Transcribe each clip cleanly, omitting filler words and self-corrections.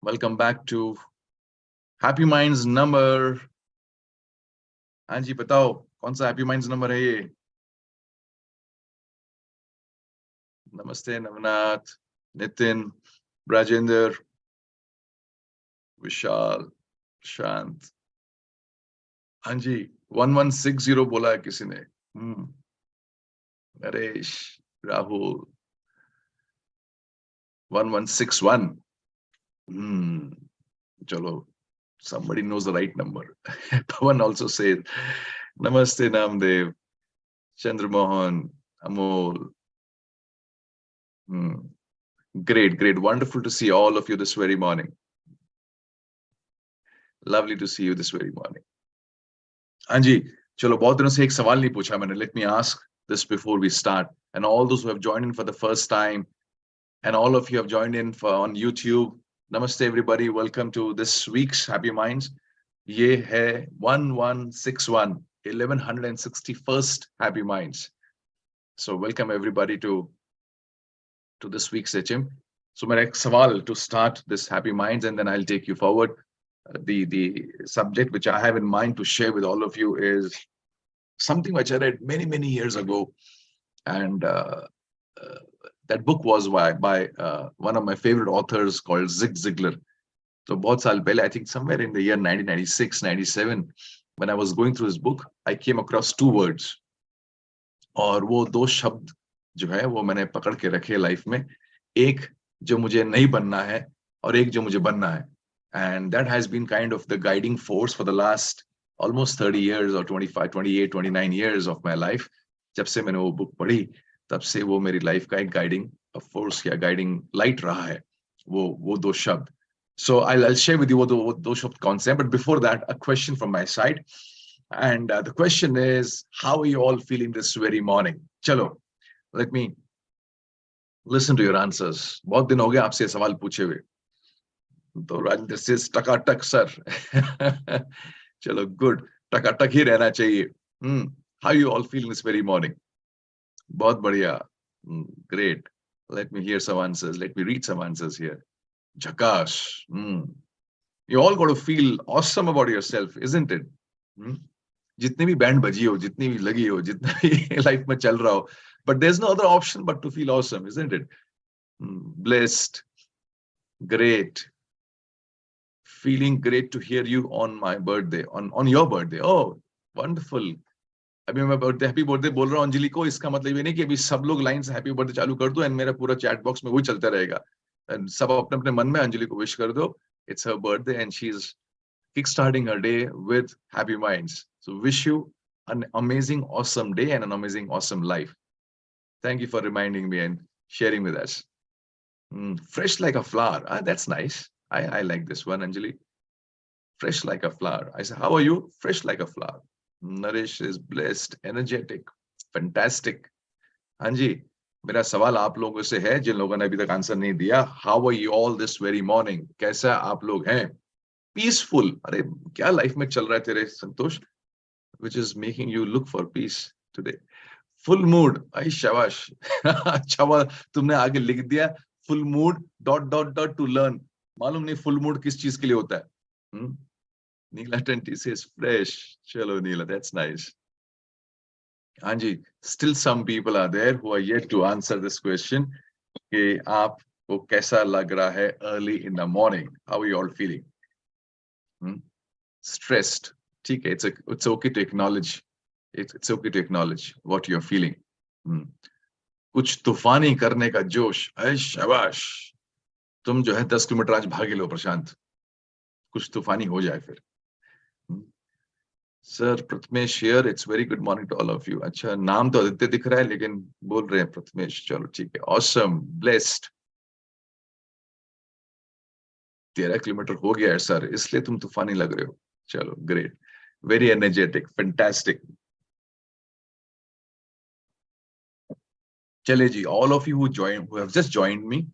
Welcome back to Happy Minds number. हाँ जी बताओ कौन सा Happy Minds number है ये? नमस्ते नवनाथ, नितिन, राजेंद्र, विशाल, शांत. हाँ जी 1160 बोला है किसी ने. नरेश, राहुल, 1161. चलो, somebody knows the right number. Pawan also says, Namaste Namdev, Chandramohan, Amol. Great. Wonderful to see all of you this very morning. Lovely to see you this very morning. हाँ जी, चलो बहुत दिनों से एक सवाल नहीं पूछा मैंने. Let me ask this before we start. And all those who have joined in for the first time, and all of you have joined in on YouTube. Namaste everybody. Welcome to this week's Happy Minds. ये है 1161, 1161st Happy Minds. So welcome everybody to this week's HM. So my next sawal to start this Happy Minds, and then I'll take you forward. The subject which I have in mind to share with all of you is something which I read many years ago, and that book was by one of my favorite authors called Zig Ziglar. So बहुत साल पहले, I think somewhere in the year 1996, 97, when I was going through his book, I came across two words. और वो दो शब्द जो है वो मैंने पकड़ के रखे लाइफ में. एक जो मुझे नहीं बनना है और एक जो मुझे बनना है. And that has been kind of the guiding force for the last almost 30 years or 25, 28, 29 years of my life. जब से मैंने वो बुक पढ़ी तब से वो मेरी लाइफ का एक गाइडिंग फोर्स या गाइडिंग लाइट रहा है वो दो शब्द. So I'll share with you what those concept. But before that, a question from my side. And the question is, how are you all feeling this very morning? Chalo, let me listen to your answers. बहुत दिन हो गए आपसे सवाल पूछे हुए. तो राजेंद्र से टकाटक सर. चलो good, टकाटक ही रहना चाहिए. How you all feeling this very morning? बहुत बढ़िया. Great. Let me hear some answers. Let me read some answers here. Jakash. You all got to feel awesome about yourself, isn't it? जितनी भी band बजी हो, जितनी भी लगी हो, जितना भी लाइफ में चल रहा हो, but there's no other option but to feel awesome, isn't it? Blessed. Great. Feeling great to hear you on my birthday, on your birthday. Oh, wonderful. अभी मैं बर्थडे हैप्पी बर्थडे बोल रहा हूँ अंजलि को, इसका मतलब ये नहीं कि अभी सब लोग लाइन से हैप्पी बर्थडे चालू कर दो एंड मेरा पूरा चैट बॉक्स में वही चलता रहेगा. सब अपने अपने मन में अंजलि को विश कर दो. It's her birthday and she's kickstarting her day with Happy Minds. So wish you an amazing, awesome day and an amazing, awesome life. Thank you for reminding me and sharing with us. Fresh like a flower. That's nice. I like this one, Anjali. Fresh like a flower. I said, how are you? Fresh like a flower. Naresh is blessed, energetic, fantastic. Anji, मेरा सवाल आप लोगों से है जिन लोगों ने अभी तक आंसर नहीं दिया. How are you all this very morning? कैसा आप लोग हैं? Peaceful. अरे क्या लाइफ में चल रहा है तेरे संतोष? Which is making you look for peace today. Full mood. आई शाबाश. अच्छा तुमने आगे लिख दिया full mood ... to learn. मालूम नहीं full mood किस चीज के लिए होता है. Neela Tanti says fresh. Chalo Neela, that's nice. Anji, still some people are there who are yet to answer this question. कि आपको कैसा लग रहा है early in the morning? How are you all feeling? Stressed. ठीक है, it's okay to acknowledge. It's okay to acknowledge what you're feeling. कुछ तूफानी करने का जोश. ऐ शाबाश. तुम जो है 10 किलोमीटर आज भागे लो प्रशांत. कुछ तूफानी हो जाए फिर. Sir Prathamesh here. It's very good morning to all of you. अच्छा नाम तो आदित्य दिख रहा है लेकिन बोल रहे हैं प्रथमेश. चलो ठीक है. ऑसम. ब्लेस्ड. 13 किलोमीटर हो गया है सर, इसलिए तुम तूफानी लग रहे हो. चलो ग्रेट. Very energetic. फैंटास्टिक. चले जी, all of you who have just joined me,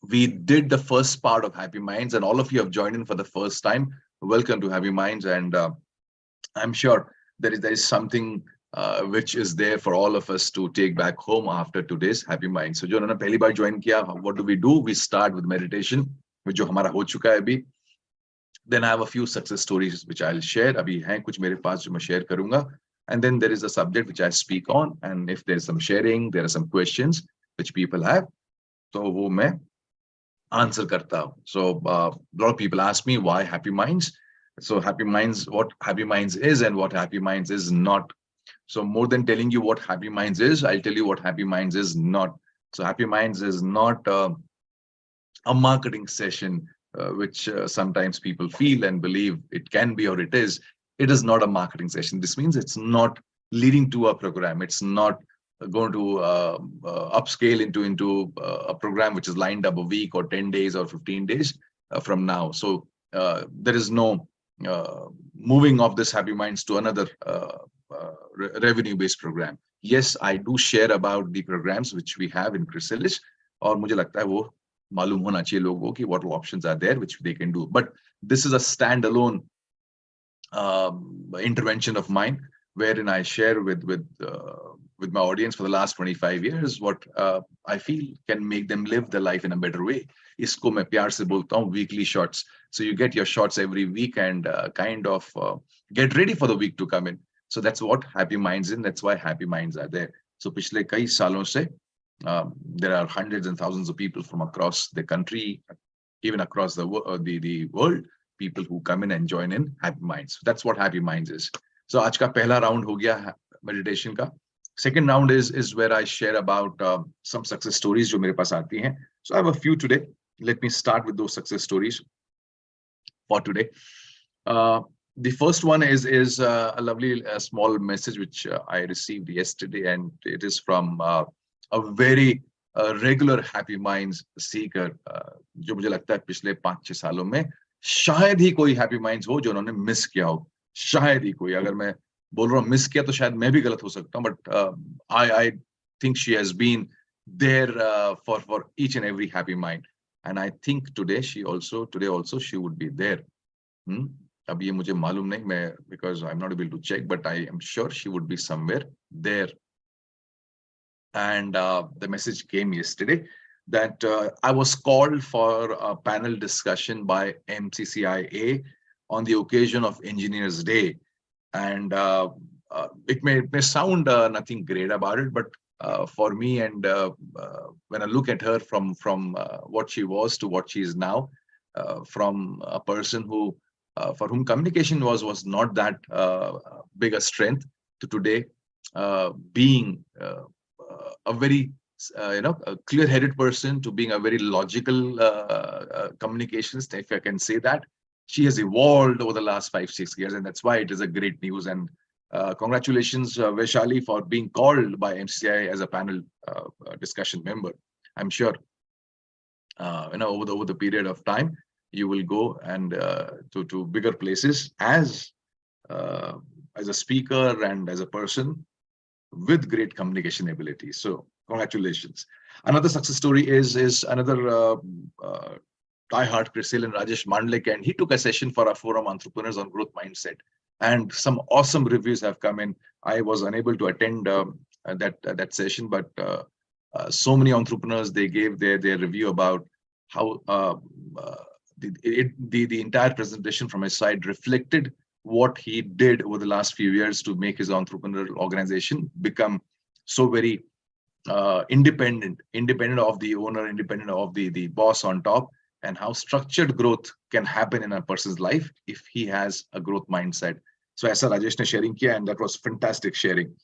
we did the first part of Happy Minds and all of you have joined in for the first time. Welcome to Happy Minds, and I'm sure there is something which is there for all of us to take back home after today's Happy Minds. So जो उन्होंने पहली बार join किया, what do? We start with meditation. जो हमारा हो चुका है अभी. Then I have a few success stories which I'll share. अभी हैं कुछ मेरे पास जो मैं share करूंगा. And then there is a subject which I speak on. And if there's some sharing, there are some questions which people have. तो वो मैं answer karta hu. So a lot of people ask me why Happy Minds. So Happy Minds, what Happy Minds is and what Happy Minds is not. So more than telling you what Happy Minds is, I'll tell you what Happy Minds is not. So Happy Minds is not a marketing session, which sometimes people feel and believe it can be or it is. It is not a marketing session. This means it's not leading to a program. It's not going to upscale into a program which is lined up a week or 10 days or 15 days from now. So there is no moving of this Happy Minds to another revenue-based program. Yes, I do share about the programs which we have in Chrysalis, और मुझे लगता है वो मालूम होना चाहिए लोगों की what options are there which they can do. But this is a standalone intervention of mine, wherein I share with my audience for the last 25 years what I feel can make them live their life in a better way. इसको मैं प्यार से बोलता हूँ weekly shots. So you get your shots every week and kind of get ready for the week to come in. So that's what Happy Minds in. That's why Happy Minds are there. So पिछले कई सालों से there are hundreds and thousands of people from across the country, even across the world, people who come in and join in Happy Minds. So that's what Happy Minds is. So आज का पहला round हो गया meditation का. Second round is where I share about some success stories जो मेरे पास आती हैं. So I have a few today. Let me start with those success stories for today. The first one is a lovely small message which I received yesterday, and it is from a very regular Happy Minds seeker, जो मुझे लगता है पिछले 5-6 सालों में शायद ही कोई Happy Minds हो जो उन्होंने मिस किया हो. शायद ही कोई. अगर मैं बोल रहा हूँ मिस किया तो शायद मैं भी गलत हो सकता हूँ, but I think she has been there for each and every Happy Mind, and I think today also she would be there. अब ये मुझे मालूम नहीं, मैं because I'm not able to check, but I am sure she would be somewhere there. And the message came yesterday that I was called for a panel discussion by MCCIA on the occasion of Engineers Day. And it may sound nothing great about it, but for me, and when I look at her from what she was to what she is now, from a person who for whom communication was not that big a strength, to today being a very a clear-headed person, to being a very logical communicationist, if I can say that. She has evolved over the last 5-6 years, and that's why it is a great news. And congratulations, Vaishali, for being called by MCCI as a panel discussion member. I'm sure over the period of time you will go and to bigger places as a speaker and as a person with great communication ability. So congratulations. Another success story is another diehard Chrysalis, Rajesh Mandlik, and he took a session for our forum entrepreneurs on growth mindset, and some awesome reviews have come in. I was unable to attend that session, but so many entrepreneurs, they gave their review about how the entire presentation from his side reflected what he did over the last few years to make his entrepreneurial organization become so very independent of the owner, independent of the boss on top, and how structured growth can happen in a person's life if he has a growth mindset. So aisa Rajesh ne sharing kiya, and that was fantastic sharing.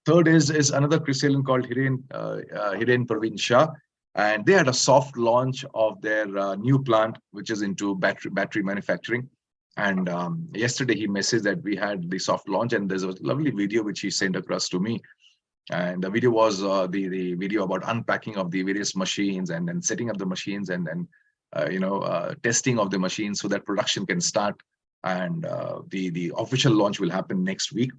Third is another Chrysalis called Hiren Praveen Shah, and they had a soft launch of their new plant, which is into battery manufacturing. And yesterday he messaged that we had the soft launch, and there's a lovely video which he sent across to me. And the video was the video about unpacking of the various machines and then setting up the machines, and then testing of the machines so that production can start. And the official launch will happen next week.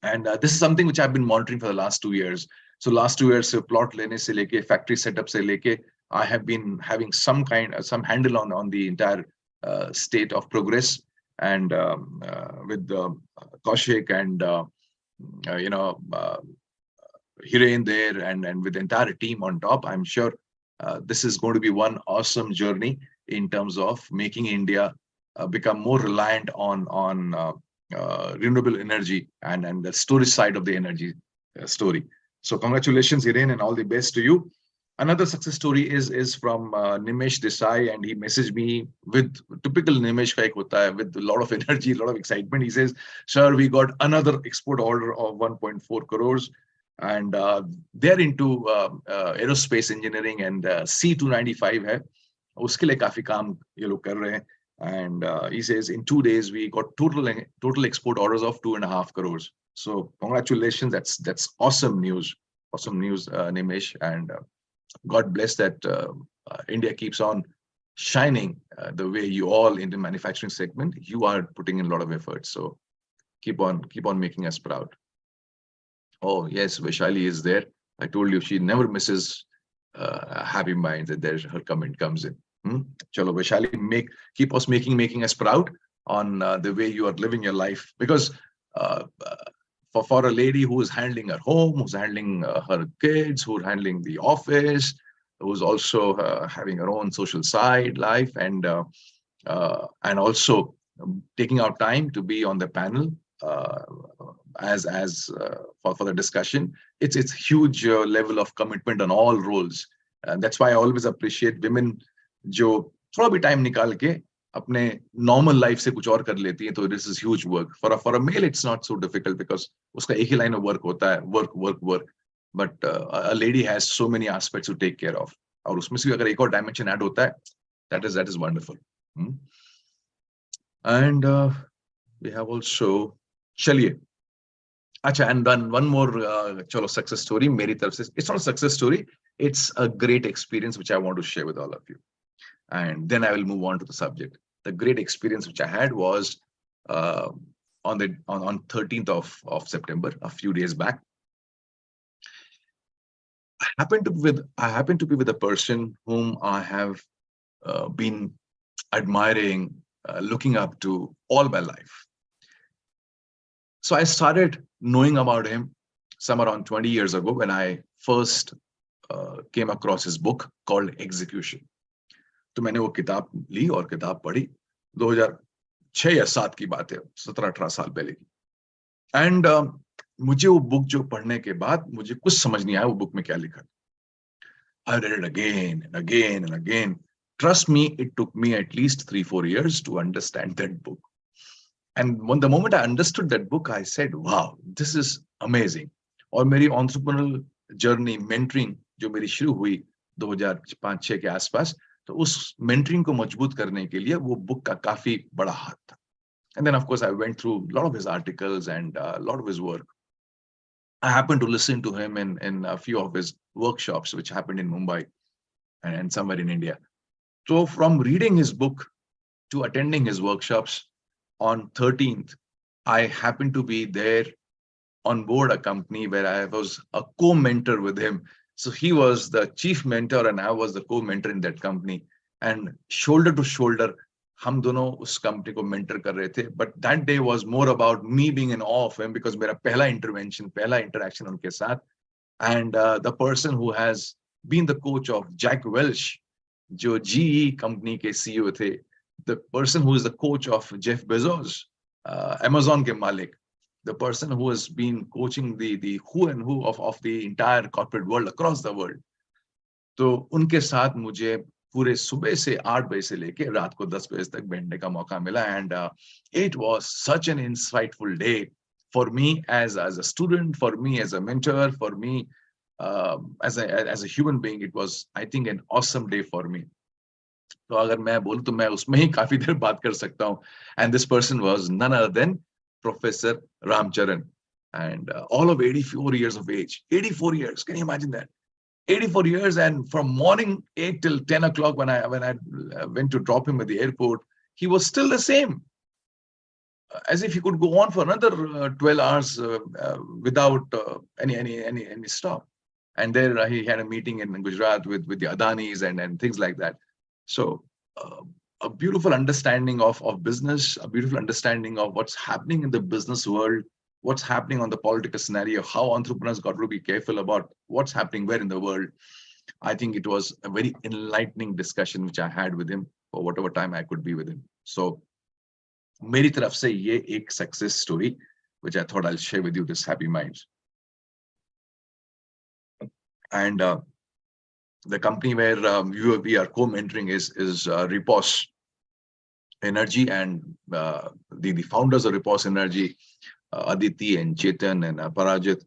And this is something which I've been monitoring for the last 2 years. So last 2 years, plot lene se leke, factory setup se leke, I have been having some handle on the entire state of progress. And with Kaushik and Hiren there, and with the entire team on top, I'm sure this is going to be one awesome journey. in terms of making India become more reliant on renewable energy and the storage side of the energy story. So congratulations, Hiren, and all the best to you. Another success story is from Nimesh Desai, and he messaged me with typical Nimesh ka ek hota hai, with a lot of energy, a lot of excitement. He says, "Sir, we got another export order of 1.4 crores, and they're into aerospace engineering, and C295 hai. Uske liye kafi kaam ye log kar rahe hain." And he says, in 2 days we got total export orders of 2.5 crores. So congratulations, that's awesome news, Nimesh, and God bless that India keeps on shining the way you all in the manufacturing segment. You are putting in a lot of effort, so keep on making us proud. Oh yes, Vaishali is there. I told you she never misses Happy Minds, and there's her comment comes in. Chalo, Vaishali, keep us making us proud on the way you are living your life, because for a lady who is handling her home, who's handling her kids, who's handling the office, who's also having her own social side life, and also taking out time to be on the panel as for the discussion. It's huge level of commitment on all roles, and that's why I always appreciate women जो थोड़ा भी time निकाल के अपने normal life से कुछ और कर लेती है. तो this is huge work for a male. It's not so difficult because उसका एक ही लाइन ऑफ वर्क होता है, work. But a lady has so many aspects to take care of, और उसमें से भी अगर एक और डायमेंशन ऐड होता है, that is wonderful. And we have also, चलिए, अच्छा, एंड वन मोर, चलो, सक्सेस स्टोरी मेरी तरफ से. It's not a success story, it's a great experience which I want to share with all of you, and then I will move on to the subject. The great experience which I had was on 13th of September, a few days back. I happened to be with a person whom I have been admiring, looking up to all my life. So I started knowing about him some around 20 years ago when I first came across his book called Execution. तो मैंने वो किताब ली और किताब पढ़ी. 2006 या 7 की बात है, 17-18 साल पहले की. एंड मुझे वो बुक जो पढ़ने के बाद मुझे कुछ समझ नहीं आया वो बुक में क्या लिखा. I read it again and again and again. Trust me, it took me at least 3-4 years to understand that book. And the moment I understood that book, I said, wow, this is amazing. और मेरी entrepreneurial journey, mentoring जो मेरी शुरू हुई 2005-6 के आसपास, तो उस mentoring को मजबूत करने के लिए वो बुक का काफी बड़ा हाथ था. And then of course I went through a lot of his articles and a lot of his work. I happened to listen to him in a few of his workshops which happened in Mumbai and somewhere in India. So from reading his book to attending his workshops, on 13th I happened to be there on board a company where I was a co-mentor with him. So he was the chief mentor and I was the co-mentor in that company. And shoulder to shoulder, हम दोनों उस company को mentor कर रहे थे. But that day was more about me being in awe of him because मेरा पहला intervention, पहला interaction उनके साथ. And the person who has been the coach of Jack Welch, जो GE company के CEO थे, the person who is the coach of Jeff Bezos, Amazon के मालिक, the person who has been coaching the who and who of the entire corporate world across the world. तो उनके साथ मुझे पूरे सुबह से 8 बजे से लेके रात को 10 बजे तक बैठने का मौका मिला. And it was such an insightful day for me as a student, for me as a mentor, for me as a human being. It was, I think, an awesome day for me. तो अगर मैं बोलूं तो मैं उसमें ही काफी देर बात कर सकता हूं. And this person was none other than Professor Ramcharan, and all of 84 years of age. 84 years, can you imagine that? 84 years, and from morning 8 till 10 o'clock when I went to drop him at the airport, he was still the same, as if he could go on for another 12 hours without any stop. And there he had a meeting in Gujarat with the Adanis and things like that. So a beautiful understanding of business, a beautiful understanding of what's happening in the business world, what's happening on the political scenario, how entrepreneurs got to be careful about what's happening where in the world. I think it was a very enlightening discussion which I had with him for whatever time I could be with him. So मेरी तरफ से ये एक success story which I thought I'll share with you, this Happy Minds. And the company where we are co-mentoring is Repos Energy, and the founders of Repos Energy, Aditi and Chetan and Parajit.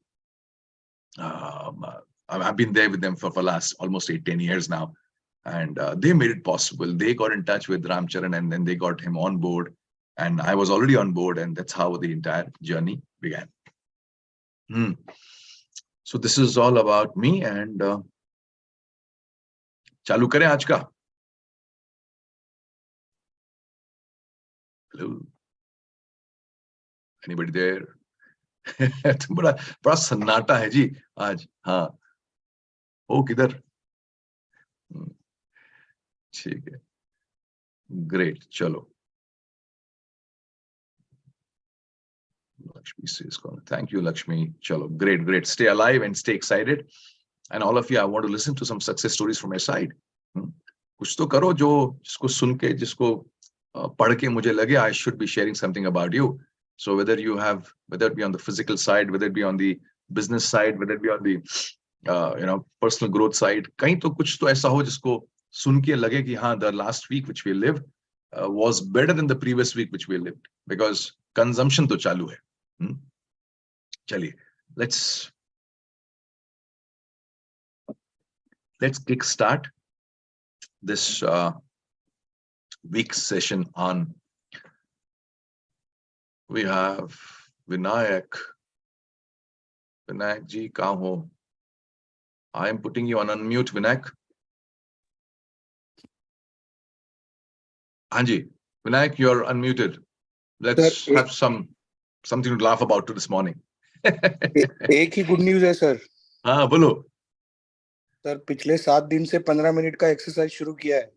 I've been there with them for the last almost 8-10 years now, and they made it possible. They got in touch with Ramcharan, and then they got him on board, and I was already on board, and that's how the entire journey began. So this is all about me, and चालू करें आज का. Hello, anybody there? तो बड़ा सन्नाटा है जी आज. हाँ, ओ किधर? ठीक है, great. चलो. Lakshmi says, thank you, Lakshmi. Chalo, great. Stay alive and stay excited. And all of you, I want to listen to some success stories from your side. कुछ तो करो जो जिसको सुन के, जिसको पढ़ के मुझे लगे I should be sharing something about you. So whether it be on the physical side, whether it be on the business side, whether it be on the personal growth side, कहीं तो कुछ तो ऐसा हो जिसको सुन के लगे कि हाँ, the last week which we lived was better than the previous week which we lived, because consumption तो चालू है. चलिए, let's kick start this week's session on. We have Vinayak. Vinayak ji, kahan ho? I am putting you on unmute, Vinayak. Anji, Vinayak, you are unmuted. Let's have something to laugh about this morning. एक ही good news है sir. हाँ, बोलो. Sir पिछले 7 दिन से 15 minute का exercise शुरू किया है.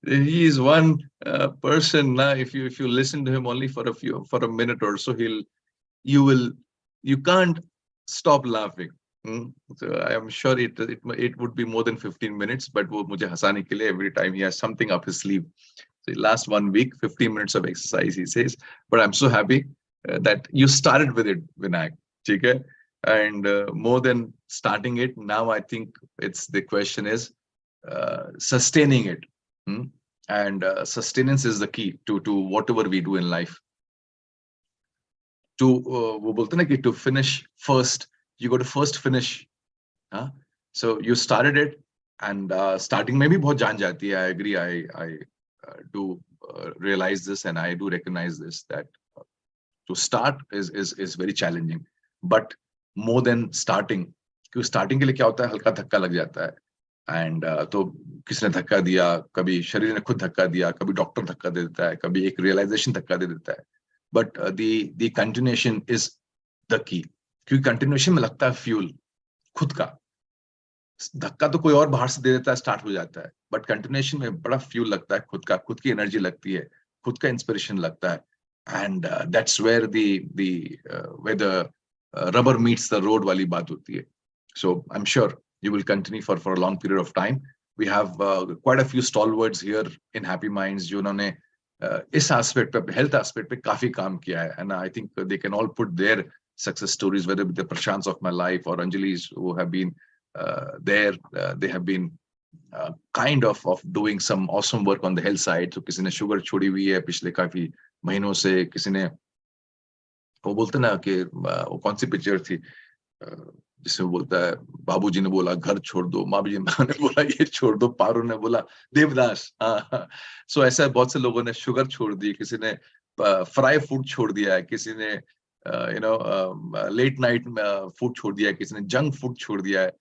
He is one person now. If you listen to him only for a minute or so, you can't stop laughing. So I am sure it would be more than 15 minutes, but वो मुझे हंसाने के लिए every time he has something up his sleeve. So last 1 week, 15 minutes of exercise, he says. But I'm so happy that you started with it, Vinayak. ठीक है? And more than starting it, now I think the question is sustaining it. And sustenance is the key to whatever we do in life. वो बोलते हैं ना कि to finish first, you got to first finish. So you started it, and starting में भी बहुत जान जाती है. I agree. I do realize this, and I do recognize this, that to start is very challenging. But more than starting, क्योंकि starting के लिए क्या होता है, हल्का धक्का लग जाता है. And तो किसने धक्का दिया, कभी शरीर ने खुद धक्का दिया, कभी डॉक्टर धक्का दे देता है, कभी एक realization धक्का दे देता है. But the continuation is the key. क्योंकि continuation में लगता है fuel खुद का. धक्का तो कोई और बाहर से दे देता है, स्टार्ट हो जाता है. बट कंटिन्यूएशन में बड़ा फ्यूल लगता है खुद का, खुद की एनर्जी लगती है, खुद का इंस्पिरेशन लगता है. And that's where the rubber meets the road वाली बात होती है. So I am sure you will continue for a long period of time. We have quite a few stalwarts here in Happy Minds जिन्होंने इस aspect पे, health aspect पे काफी काम किया है. And I think they can all put their success stories, whether it be the Prashants of my life or Anjali's, who have been there. They have been kind of doing some awesome work on the health side. So किसी ने sugar छोड़ी हुई है पिछले काफी महीनों से, किसी ने वो बोलते ना कि वो कौन सी पिक्चर थी जिसमें बोलता है बाबूजी ने बोला घर छोड़ दो, माँ ने बोला ये छोड़ दो, पारो ने बोला देवदास. सो ऐसा बहुत से लोगों ने शुगर छोड़ दी, किसी ने फ्राई फूड छोड़ दिया है, किसी ने लेट नाइट फूड छोड़ दिया है, किसी ने जंक फूड छोड़ दिया है.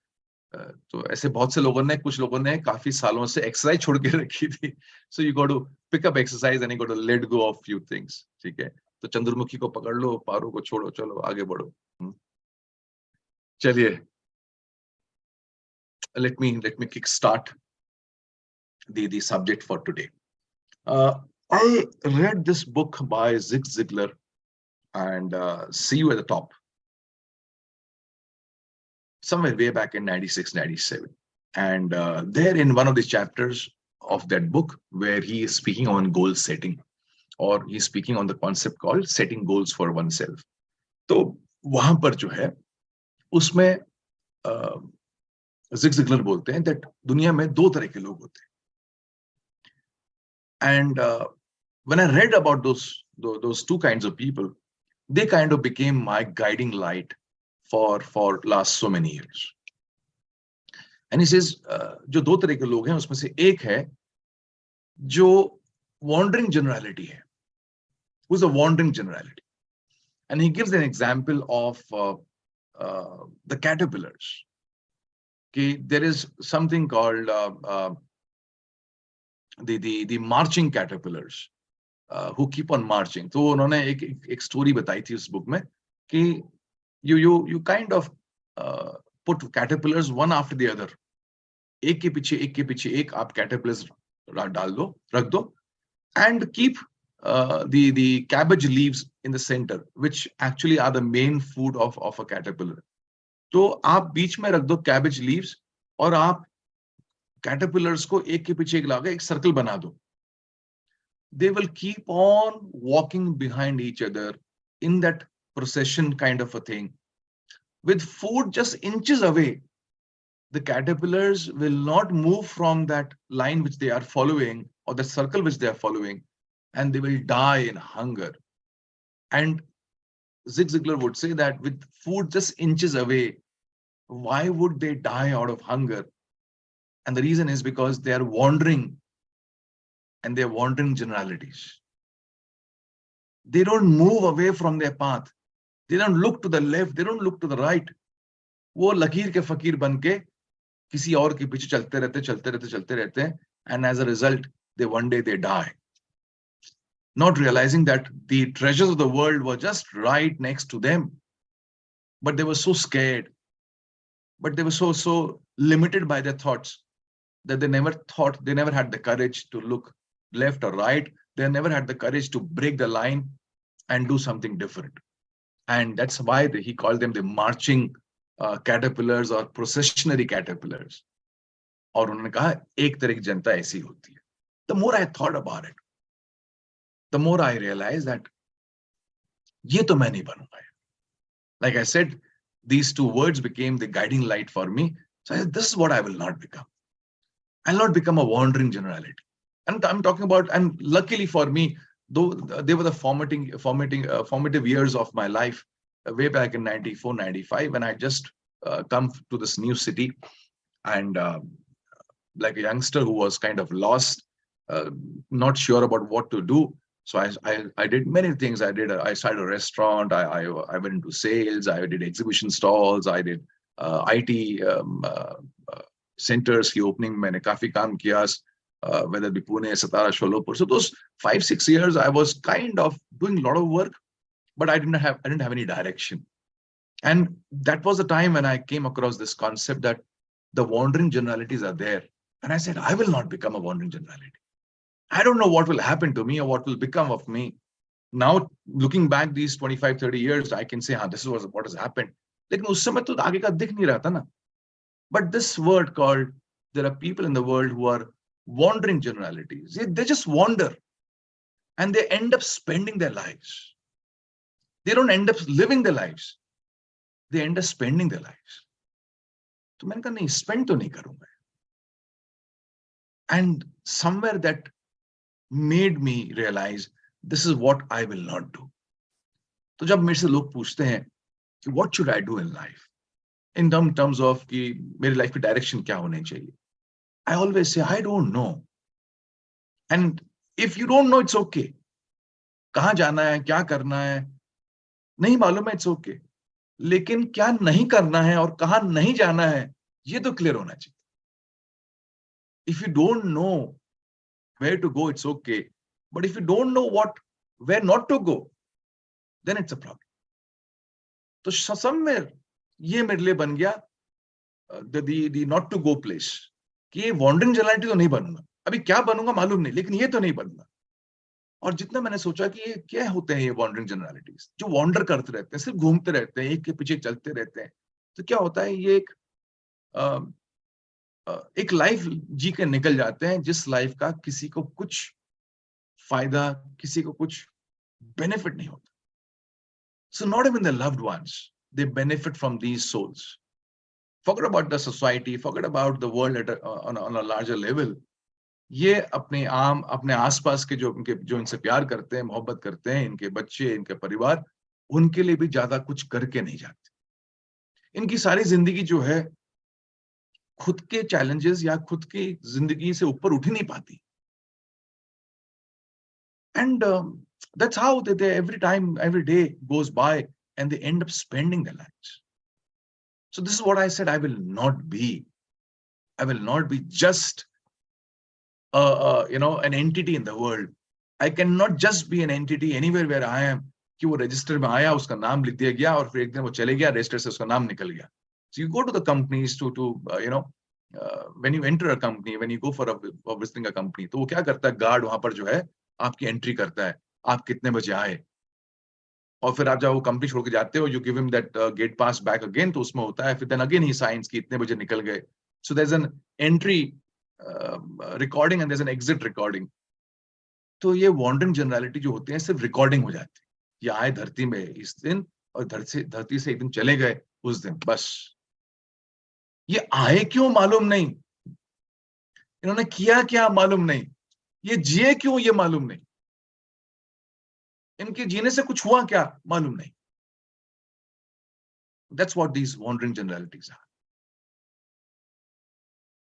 तो ऐसे बहुत से लोगों ने, कुछ लोगों ने काफी सालों से एक्सरसाइज छोड़ के रखी थी. So you got to pick up exercise and you got to let go of few things. ठीक है, तो चंद्रमुखी को पकड़ लो, पारो को छोड़ो, चलो आगे बढ़ो. चलिए, let me kick start the subject for today. I read this book by Zig Ziglar, and see you at the top. somewhere way back in 96, 97. And there in one of the chapters of that book, where he is speaking on goal setting, or he's speaking on the concept called setting goals for oneself. तो वहां पर जो है उसमें zig Ziggler बोलते हैं that दुनिया में दो तरह के लोग होते हैं. And when I read about those two kinds of people, they kind of became my guiding light for last so many years. And he says, जो दो तरह के लोग हैं उसमें से एक है जो wandering generality है, who's a wandering generality. And he gives an example of the caterpillars. Okay, there is something called the marching caterpillars who keep on marching. तो उन्होंने एक story बताई थी उस book में कि you kind of put caterpillars one after the other. एक के पीछे एक आप caterpillars डाल दो, रख दो, and keep the cabbage leaves in the center, which actually are the main food of a caterpillar. तो आप बीच में रख दो cabbage leaves और आप caterpillars को एक के पीछे एक लाके एक circle बना दो. They will keep on walking behind each other in that procession kind of a thing. With food just inches away, the caterpillars will not move from that line which they are following or the circle which they are following, and they will die in hunger. And Zig Ziglar would say that with food just inches away, why would they die out of hunger? And the reason is because they are wandering, and they are wandering generalities. They don't move away from their path. They don't look to the left. They don't look to the right. वो लकीर के फकीर बन के किसी और के पीछे चलते रहते, and as a result, one day they die. Not realizing that the treasures of the world were just right next to them. But they were so scared. But they were so limited by their thoughts that they never had the courage to look left or right. They never had the courage to break the line and do something different. And that's why he called them the marching caterpillars or processionary caterpillars. और उन्होंने कहा एक तरह की जनता ऐसी होती है. The more I thought about it, the more I realized that ये तो मैं नहीं बनूंगा. Like I said, these two words became the guiding light for me. So I said, this is what I will not become. I'll not become a wandering generality. And I'm talking about, and luckily for me, though they were the formative years of my life, way back in 94, 95, when I just come to this new city, and like a youngster who was kind of lost, not sure about what to do. So I did many things. I started a restaurant. I went into sales. I did exhibition stalls. I did IT centers की opening मैंने काफी काम किया, whether it be Pune, Satara, Sholopur. So those 5-6 years I was kind of doing a lot of work, but I didn't have any direction. And that was the time when I came across this concept that the wandering generalities are there. And I said, I will not become a wandering generality. I don't know what will happen to me or what will become of me. Now, looking back these 25-30 years, I can say, this is what has happened. लेकिन उस समय तो आगे का दिख नहीं रहा था ना. But this word called, there are people in the world who are wandering generalities. They just wander and they end up spending their lives. They don't end up living their lives. They end up spending their lives. तो मैंने कहा नहीं, spend तो नहीं करूंगा. And somewhere that made me realize this is what I will not do. तो जब मेरे से लोग पूछते हैं कि what should I do in life? In terms of कि मेरी life की direction क्या होनी चाहिए? I always say, I don't know. And if you don't know, it's okay. कहाँ जाना है, क्या करना है, नहीं मालूम है, it's okay. लेकिन क्या नहीं करना है और कहाँ नहीं जाना है, ये तो clear होना चाहिए. If you don't know where to go, it's okay. But if you don't know where not to go, then it's a problem. तो somewhere ये मेरे लिए बन गया the not to go place. कि ये wandering generality तो नहीं बनूंगा. अभी क्या बनूंगा मालूम नहीं, लेकिन ये तो नहीं बनूंगा. और जितना मैंने सोचा कि ये क्या होते हैं ये wandering generalities, जो wander करते रहते हैं, सिर्फ घूमते रहते हैं, एक के पीछे चलते रहते हैं. तो क्या होता है, ये एक लाइफ जी के निकल जाते हैं जिस लाइफ का किसी को कुछ फायदा, किसी को कुछ बेनिफिट नहीं होता. So not even the loved ones, they benefit from these souls. Forget about the society, forget about the world on a larger level. ये अपने आसपास के जो इनसे प्यार करते हैं, मोहब्बत करते हैं, इनके बच्चे, इनके परिवार, उनके लिए भी ज्यादा कुछ करके नहीं जाते. इनकी सारी जिंदगी जो है खुद के चैलेंजेस या खुद की जिंदगी से ऊपर उठ ही नहीं पाती. And that's how they every time, every day goes by and they end up spending their lives. So this is what I said, I will not be just an entity in the world. I cannot just be an entity anywhere where I am. कि वो register में आया, उसका नाम लिख दिया गया और फिर एक दिन वो चले गया, रजिस्टर से उसका नाम निकल गया. So you go to the companies to when you enter a company, when you go for visiting a company, तो वो क्या करता है, गार्ड वहां पर जो है आपकी एंट्री करता है, आप कितने बजे आए, और फिर आप जब वो कंपनी छोड़ के जाते हो, you give him that get pass back again, तो उसमें होता है फिर देन अगेन ही साइंस की इतने बजे निकल गए. So there is an entry recording and there is an exit recording. तो ये वॉन्डरिंग जनरलिटी जो होते हैं सिर्फ रिकॉर्डिंग हो जाती है. ये आए धरती में इस दिन और धरती से एक दिन चले गए उस दिन, बस. ये आए क्यों मालूम नहीं, इन्होंने किया क्या मालूम नहीं, ये जिए क्यों ये मालूम नहीं, इनके जीने से कुछ हुआ क्या मालूम नहीं. That's what these wandering generalities are.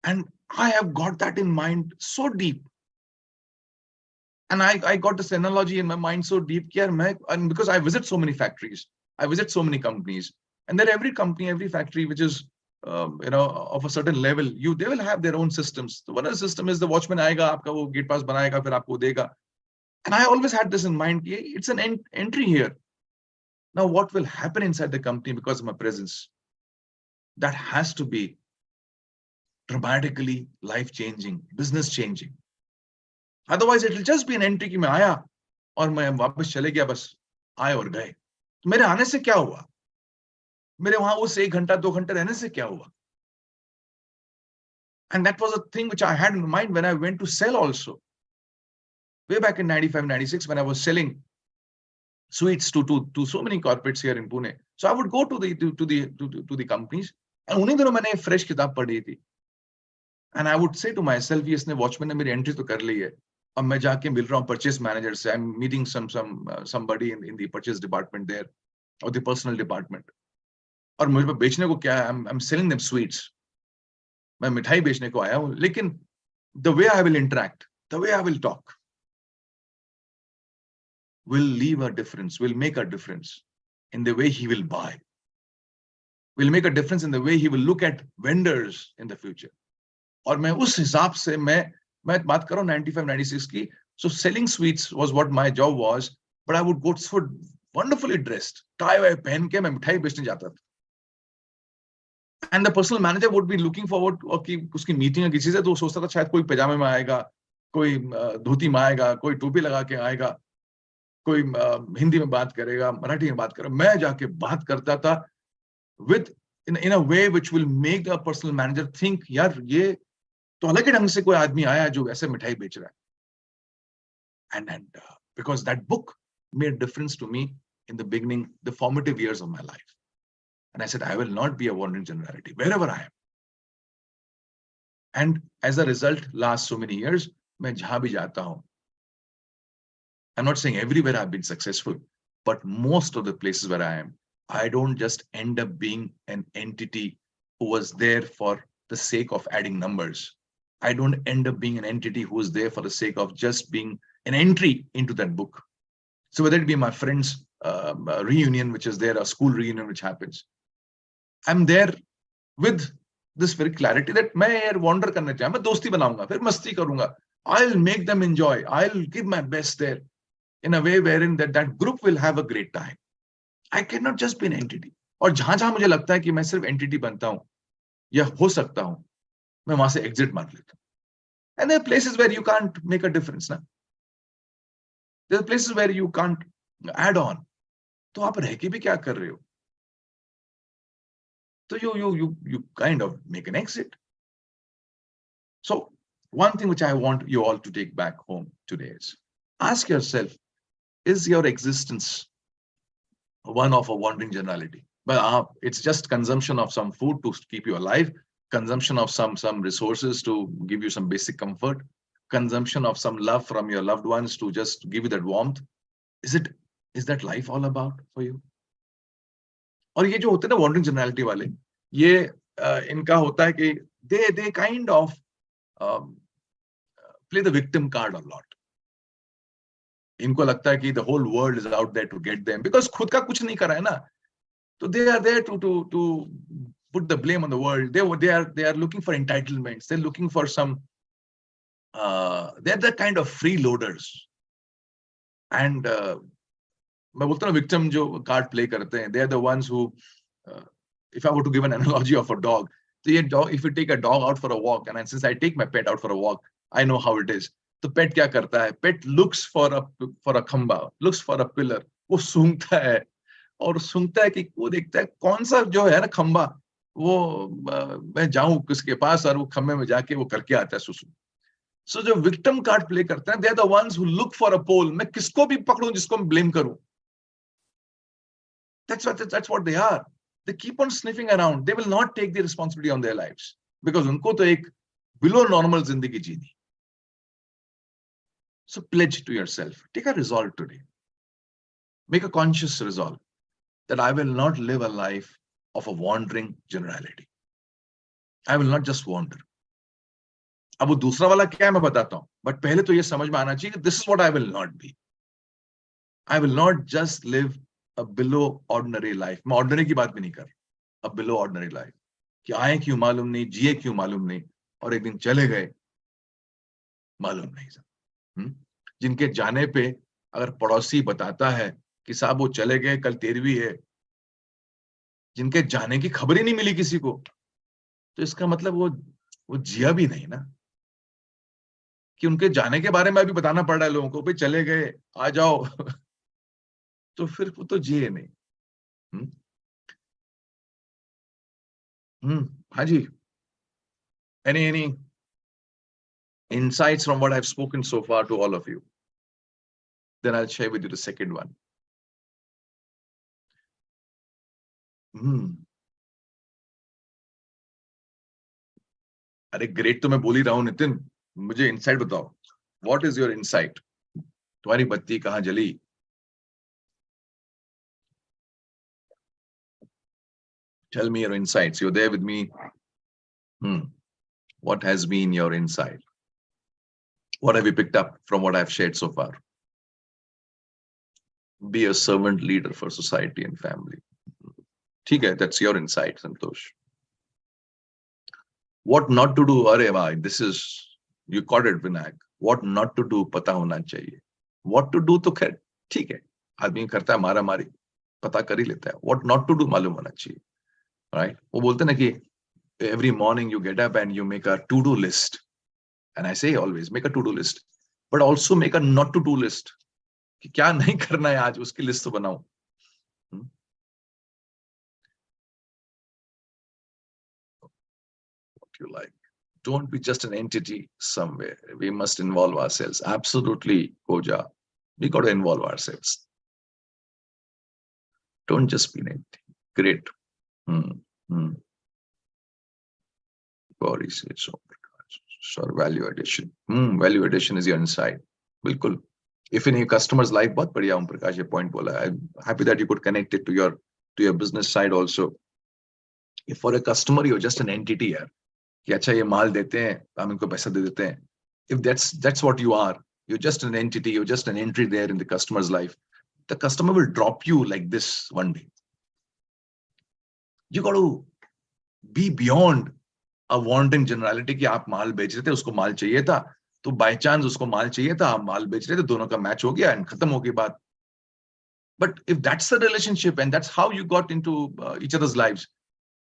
And I have got that in mind so deep. And I got this analogy in my mind so deep, and because I visit so many factories, I visit so many companies, and then every company, every factory which is of a certain level, they will have their own systems. The one system is the watchman आएगा, आपका वो gate pass बनाएगा, फिर आपको देगा. And I always had this in mind, it's an entry here. Now what will happen inside the company because of my presence? That has to be dramatically life-changing, business-changing. Otherwise, it will just be an entry कि मैं आया और मैं वापस चले गया, बस आए और गए. तो मेरे आने से क्या हुआ, मेरे वहां उस 1 घंटा 2 घंटे रहने से क्या हुआ? And that was a thing which I had in mind when I went to sell also. Way back in 95, 96, when I was selling sweets to so many corporates here in Pune. So I would go to the companies, and उन्हीं दिनों मैंने fresh किताब पढ़ी थी. And I would say to myself, ये इसने watchman ने मेरी एंट्री तो कर ली है, अब मैं जाके मिल रहा हूँ परचेस मैनेजर से, I am meeting somebody in the purchase department there or the personal department, और मुझे बेचने को क्या है, I'm selling them sweets, मैं मिठाई बेचने को आया हूँ, लेकिन the way I will interact, the way I will talk will leave a difference, will make a difference in the way he will buy, will make a difference in the way he will look at vendors in the future. और मैं उस हिसाब से मैं बात कर रहा हूँ 95, 96 की. So selling sweets was what my job was, but I would go so wonderfully dressed, tie वाई पहन के मैं मिठाई बेचने जाता था. And the personal manager would be looking forward कि उसकी मीटिंग है किसी से, तो सोचता था शायद कोई पैजामे में आएगा, कोई धोती में आएगा, कोई टोपी लगा के आएगा, कोई हिंदी में बात करेगा, मराठी में बात करेगा. मैं जाके बात करता था with in a way which will make the personal manager think, यार ये तो अलग ही ढंग से कोई आदमी आया जो ऐसे मिठाई बेच रहा है. And because that book made a difference to me in the beginning, the formative years of my life. And I said, I will not be a wandering generality wherever I am. And as a result, last so many years, मैं जहां भी जाता हूं, I'm not saying everywhere I've been successful, but most of the places where I am, I don't just end up being an entity who was there for the sake of adding numbers. I don't end up being an entity who is there for the sake of just being an entry into that book. So whether it be my friend's reunion, which is there, a school reunion which happens, I'm there with this very clarity that मैं यार wander करना चाहूँ, मैं दोस्ती बनाऊंगा, फिर मस्ती करूंगा. I'll make them enjoy. I'll give my best there in a way wherein that group will have a great time. I cannot just be an entity. और जहां जहां मुझे लगता है कि मैं सिर्फ entity बनता हूं या हो सकता हूं, मैं वहां से exit मार लेता हूं. And there are places where you can't make a difference, ना? There are places where you can't add on. तो आप रह के भी क्या कर रहे हो? So you kind of make an exit. So one thing which I want you all to take back home today is ask yourself, is your existence one of a wandering generality? But it's just consumption of some food to keep you alive, consumption of some resources to give you some basic comfort, consumption of some love from your loved ones to just give you that warmth. Is that life all about for you? और ये जो होते हैं ना wandering generality वाले, ये इनका होता है कि they kind of play the victim card a lot. इनको लगता है कि the whole world is out there to get them because खुद का कुछ नहीं करा है ना, so they are there to put the blame on the world. They are looking for entitlements. They're looking for some. They're the kind of freeloaders. And मैं बोलता हूँ victim जो card play करते हैं, they are the ones who, if I were to give an analogy of a dog, so ये dog, if you take a dog out for a walk, and since I take my pet out for a walk, I know how it is. तो pet क्या करता है? Pet looks for a खंबा, looks for a pillar. वो सूंघता है और सूंघता है कि वो देखता है कौन सा जो है ना खंबा, वो मैं जाऊं किसके पास और वो खंबे में जाके वो करके आता है सुसु. So जो victim card play करते हैं, they are the ones who look for a pole. मैं किसको भी पकड़ूं जिसको मैं blame करूं. That's what they are. They keep on sniffing around. They will not take the responsibility on their lives because उनको तो एक below normal जिंदगी जीनी. So pledge to yourself. Take a resolve today. Make a conscious resolve that I will not live a life of a wandering generality. I will not just wander. अब वो दूसरा वाला क्या है मैं बताता हूं, बट पहले तो ये समझ में आना चाहिए कि this is what I will not be. I will not just live a below ordinary life. मैं ordinary की बात भी नहीं कर रहा. A below ordinary life. कि आए क्यों मालूम नहीं, जिए क्यों मालूम नहीं, और एक दिन चले गए मालूम नहीं सब. जिनके जाने पे अगर पड़ोसी बताता है कि साहब वो चले गए, कल 13वीं है, जिनके जाने की खबर ही नहीं मिली किसी को, तो इसका मतलब वो जिया भी नहीं ना, कि उनके जाने के बारे में अभी बताना पड़ रहा है लोगों को, भाई चले गए आ जाओ. तो फिर वो तो जिए नहीं. हाँ जी. Any insights from what I've spoken so far to all of you? Then I'll share with you the second one. अरे ग्रेट तो मैं बोल ही रहा हूं नितिन, मुझे इंसाइट बताओ. What is your insight? तुम्हारी बत्ती कहां जली? Tell me your insights. You're there with me. What has been your insight? What have you picked up from what I've shared so far? Be a servant leader for society and family. ठीक है, that's your insight, Santosh. What not to do? अरे भाई, this is, you caught it, Vinayak. What not to do पता होना चाहिए. What to do तो खैर ठीक है, आदमी करता है मारा मारी, पता कर ही लेता है. What not to do मालूम होना चाहिए, right? वो बोलते हैं ना कि every morning you get up and you make a to-do list, and I say always make a to-do list, but also make a not to-do list. कि क्या नहीं करना है आज, उसकी लिस्ट तो बनाओ. What you like. Don't be just an entity somewhere. We must involve ourselves. Absolutely, Koja. We got to involve ourselves. Don't just be an entity. Great. Gauri says so. Sure, value addition. Value addition is your insight. Bilkul. If in your customer's life, बहुत बढ़िया ओम प्रकाश ये point बोला. I'm happy that you could connect it to your business side also. If for a customer you're just an entity यार, कि अच्छा ये माल देते हैं, हम इनको पैसा दे देते हैं. If that's what you are, you're just an entity, you're just an entry there in the customer's life. The customer will drop you like this one day. You got to be beyond a wanting generality कि आप माल बेच रहे थे, उसको माल चाहिए था, तो by chance उसको माल चाहिए था, आप माल बेच रहे थे, दोनों का मैच हो गया एंड खत्म हो गई बात. But if that's the relationship and that's how you got into each other's lives,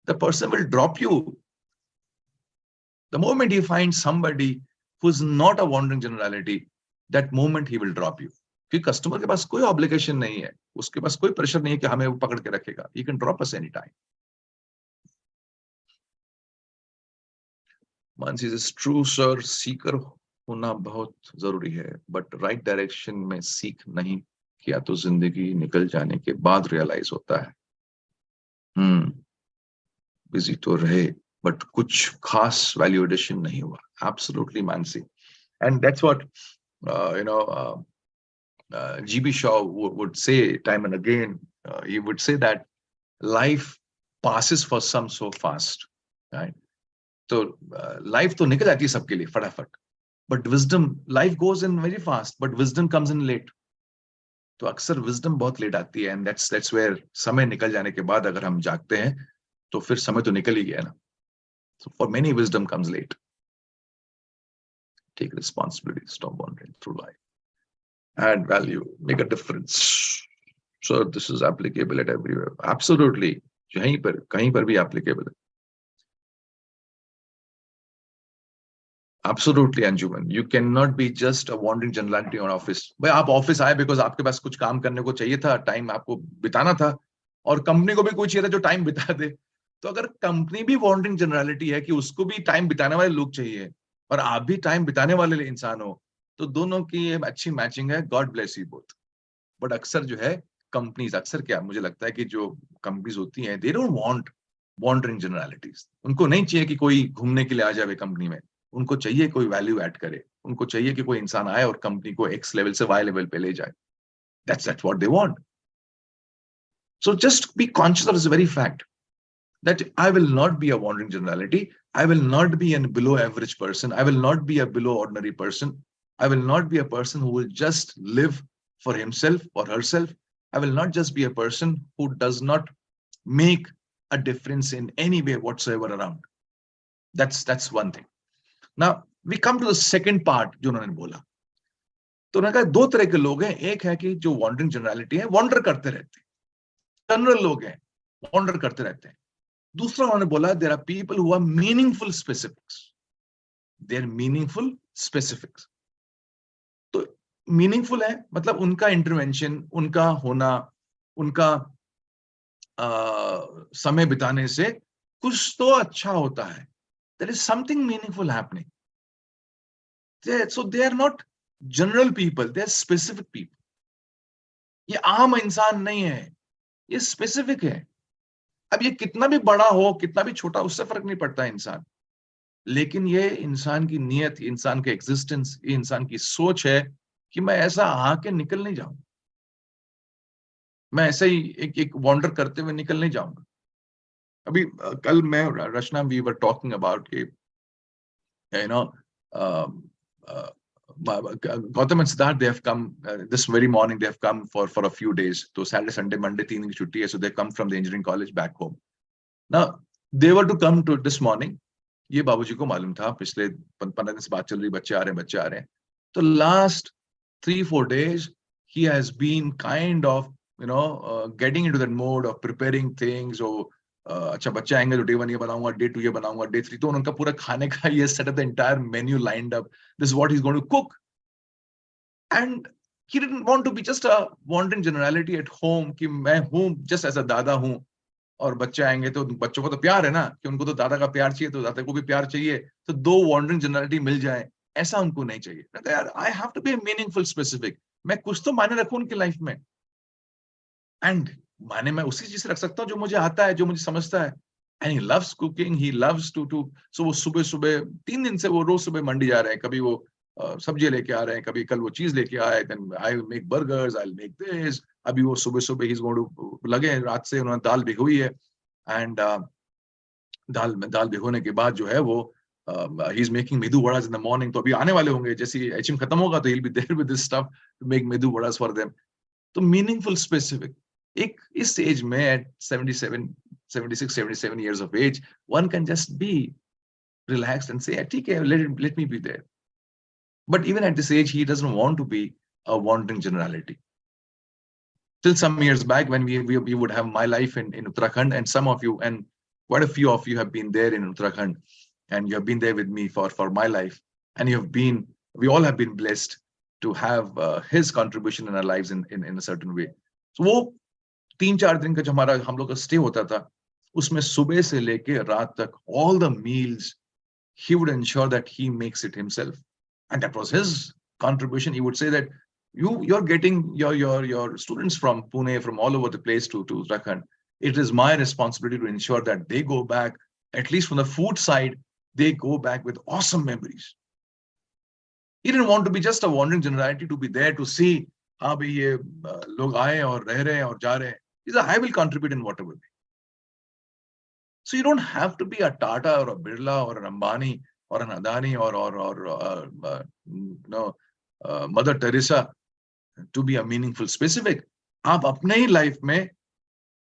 the person will drop you. The moment he finds somebody who's not a wandering generality, that moment he will drop you. क्योंकि customer के पास कोई obligation नहीं है, उसके पास कोई pressure नहीं है कि हमें वो पकड़ के रखेगा. He can drop us anytime. Mansi is true, sir. Seeker होना बहुत जरूरी है, बट राइट डायरेक्शन में सीख नहीं किया तो जिंदगी निकल जाने के बाद रियलाइज होता है. बिजी तो रहे, बट कुछ खास वैल्यू एडिशन नहीं हुआ. Absolutely Mansi. And that's what you know GB Shaw would say time and again. He would say that life passes for some so fast, right? तो लाइफ तो निकल जाती है सबके लिए फटाफट, but wisdom, life goes in very fast but wisdom comes in late. तो अक्सर विजडम बहुत लेट आती है, एंड दैट्स वेयर समय निकल जाने के बाद अगर हम जागते हैं तो फिर समय तो निकल ही गया ना. So for many, wisdom comes late. Take responsibility, stop wandering through life. Add value, make a difference. So this is applicable at everywhere. Absolutely. यहीं पर कहीं पर भी applicable है. Absolutely, Anjuman. You cannot be just a wandering generality on office. भाई आप office आए because आपके पास कुछ काम करने को चाहिए था, टाइम आपको बिताना था, और कंपनी को भी कुछ चाहिए था जो टाइम बिता दे. तो अगर कंपनी भी वॉन्डरिंग जनरलिटी है कि उसको भी टाइम बिताने वाले लोग चाहिए और आप भी टाइम बिताने वाले इंसान हो, तो दोनों की अच्छी मैचिंग है. God bless you both. But अक्सर जो है कंपनीज, अक्सर क्या मुझे लगता है कि जो कंपनीज होती हैं, they don't want wondering generalities. उनको नहीं चाहिए कि कोई घूमने के लिए आ जाए कंपनी में. उनको चाहिए कोई वैल्यू ऐड करे. उनको चाहिए कि कोई इंसान आए और कंपनी को एक्स लेवल से वाई लेवल पे ले जाए. That's what they want. So just be conscious of this very fact that I will not be a wandering generality. I will not be a below average person. I will not be a below ordinary person. I will not be a person who will just live for himself or herself. I will not just be a person who does not make a difference in any way whatsoever around. That's one thing. Now we come to the second part जो उन्होंने बोला. तो उन्होंने कहा दो तरह के लोग हैं. एक है कि जो वॉन्डरिंग जनरलिटी है, वॉन्डर करते रहते हैं, जनरल लोग हैं, वॉन्डर करते रहते हैं. दूसरा उन्होंने बोला there are people who are meaningful specifics. There meaningful specifics. तो मीनिंगफुल है मतलब उनका इंटरवेंशन, उनका होना, उनका समय बिताने से कुछ तो अच्छा होता है. There is something meaningful happening. So they are not general people, they are specific people. ये आम इंसान नहीं है, ये स्पेसिफिक है. अब ये कितना भी बड़ा हो, कितना भी छोटा, उससे फर्क नहीं पड़ता इंसान. लेकिन ये इंसान की नीयत, इंसान के एग्जिस्टेंस, ये इंसान की सोच है कि मैं ऐसा आके निकल नहीं जाऊं. मैं ऐसे ही एक वॉन्डर करते हुए निकल नहीं जाऊंगा. अभी कल मैं रचना, वी वर टॉकिंग अबाउट कि you know Gautam and Siddharth, they have come this very morning. They have come for a few days. So Saturday, Sunday, Monday, 3 दिन की छुट्टी है. So they come from the engineering college back home. Now they were to come to this morning. ये बाबूजी को मालूम था, पिछले 15 दिन से बात चल रही, बच्चे आ रहे हैं. तो last 3-4 days he has been kind of getting into that mode of preparing things. or अच्छा बच्चे आएंगे तो डे 1 ये बनाऊंगा, डे 2 ये बनाऊंगा, डे 3 तो उनका पूरा खाने का ये set up the entire menu lined up. This is what he is going to cook. And he didn't want to be just a wandering generality at home कि मैं हूं just as a दादा हूं, और बच्चे आएंगे तो बच्चों को तो प्यार है ना, कि उनको तो दादा का प्यार चाहिए, तो दादा को भी प्यार चाहिए, तो दो वॉन्डरिंग जनरलिटी मिल जाए. ऐसा उनको नहीं चाहिए. यार I have to be meaningful specific. मैं कुछ तो मायने रखूं उनकी लाइफ में. एंड माने मैं उसी चीज से रख सकता हूँ जो मुझे आता है, जो मुझे समझता है. And he loves cooking, he loves to so वो सुबह सुबह 3 दिन से वो रोज सुबह मंडी जा रहे हैं. कभी वो सब्जी लेके आ रहे हैं, कभी कल वो चीज लेके आए, then I make burgers, I make this. अभी वो सुबह सुबह ही इज गोइंग टू लगे हैं, रात से उन्होंने दाल भिगोई है. एंड दाल भिगोने के बाद जो है वो he is making medu vadas in the morning. तो अभी आने वाले होंगे, जैसे एचएम खत्म होगा तो he will be there with this stuff to make medu vadas for them. तो मीनिंगफुल स्पेसिफिक. एक इस एज में at 76 years of age, one can just be relaxed and say ठीक है, let me be there. But even at this age he doesn't want to be a wandering generality. Till some years back when we would have my life in Uttarakhand, and some of you, and quite a few of you have been there in Uttarakhand, and you have been there with me for my life, and we all have been blessed to have his contribution in our lives in a certain way. So वो 3-4 दिन का जो हम लोग का stay होता था, उसमें सुबह से लेके रात तक all the meals, he would ensure that he makes it himself. And that was his contribution. He would say that you're getting your students from Pune, from all over the place to Uttarakhand. It is my responsibility to ensure that they go back, at least from the food side, they go back with awesome memories. He didn't want to be just a wandering generality, to be there to see, हाँ भाई ये लोग आए और रह रहे हैं और जा रहे हैं. He said, I will contribute in whatever way. So you don't have to be a Tata or a Birla or an Ambani or an Adani or Mother Teresa to be a meaningful specific. आप अपने ही life में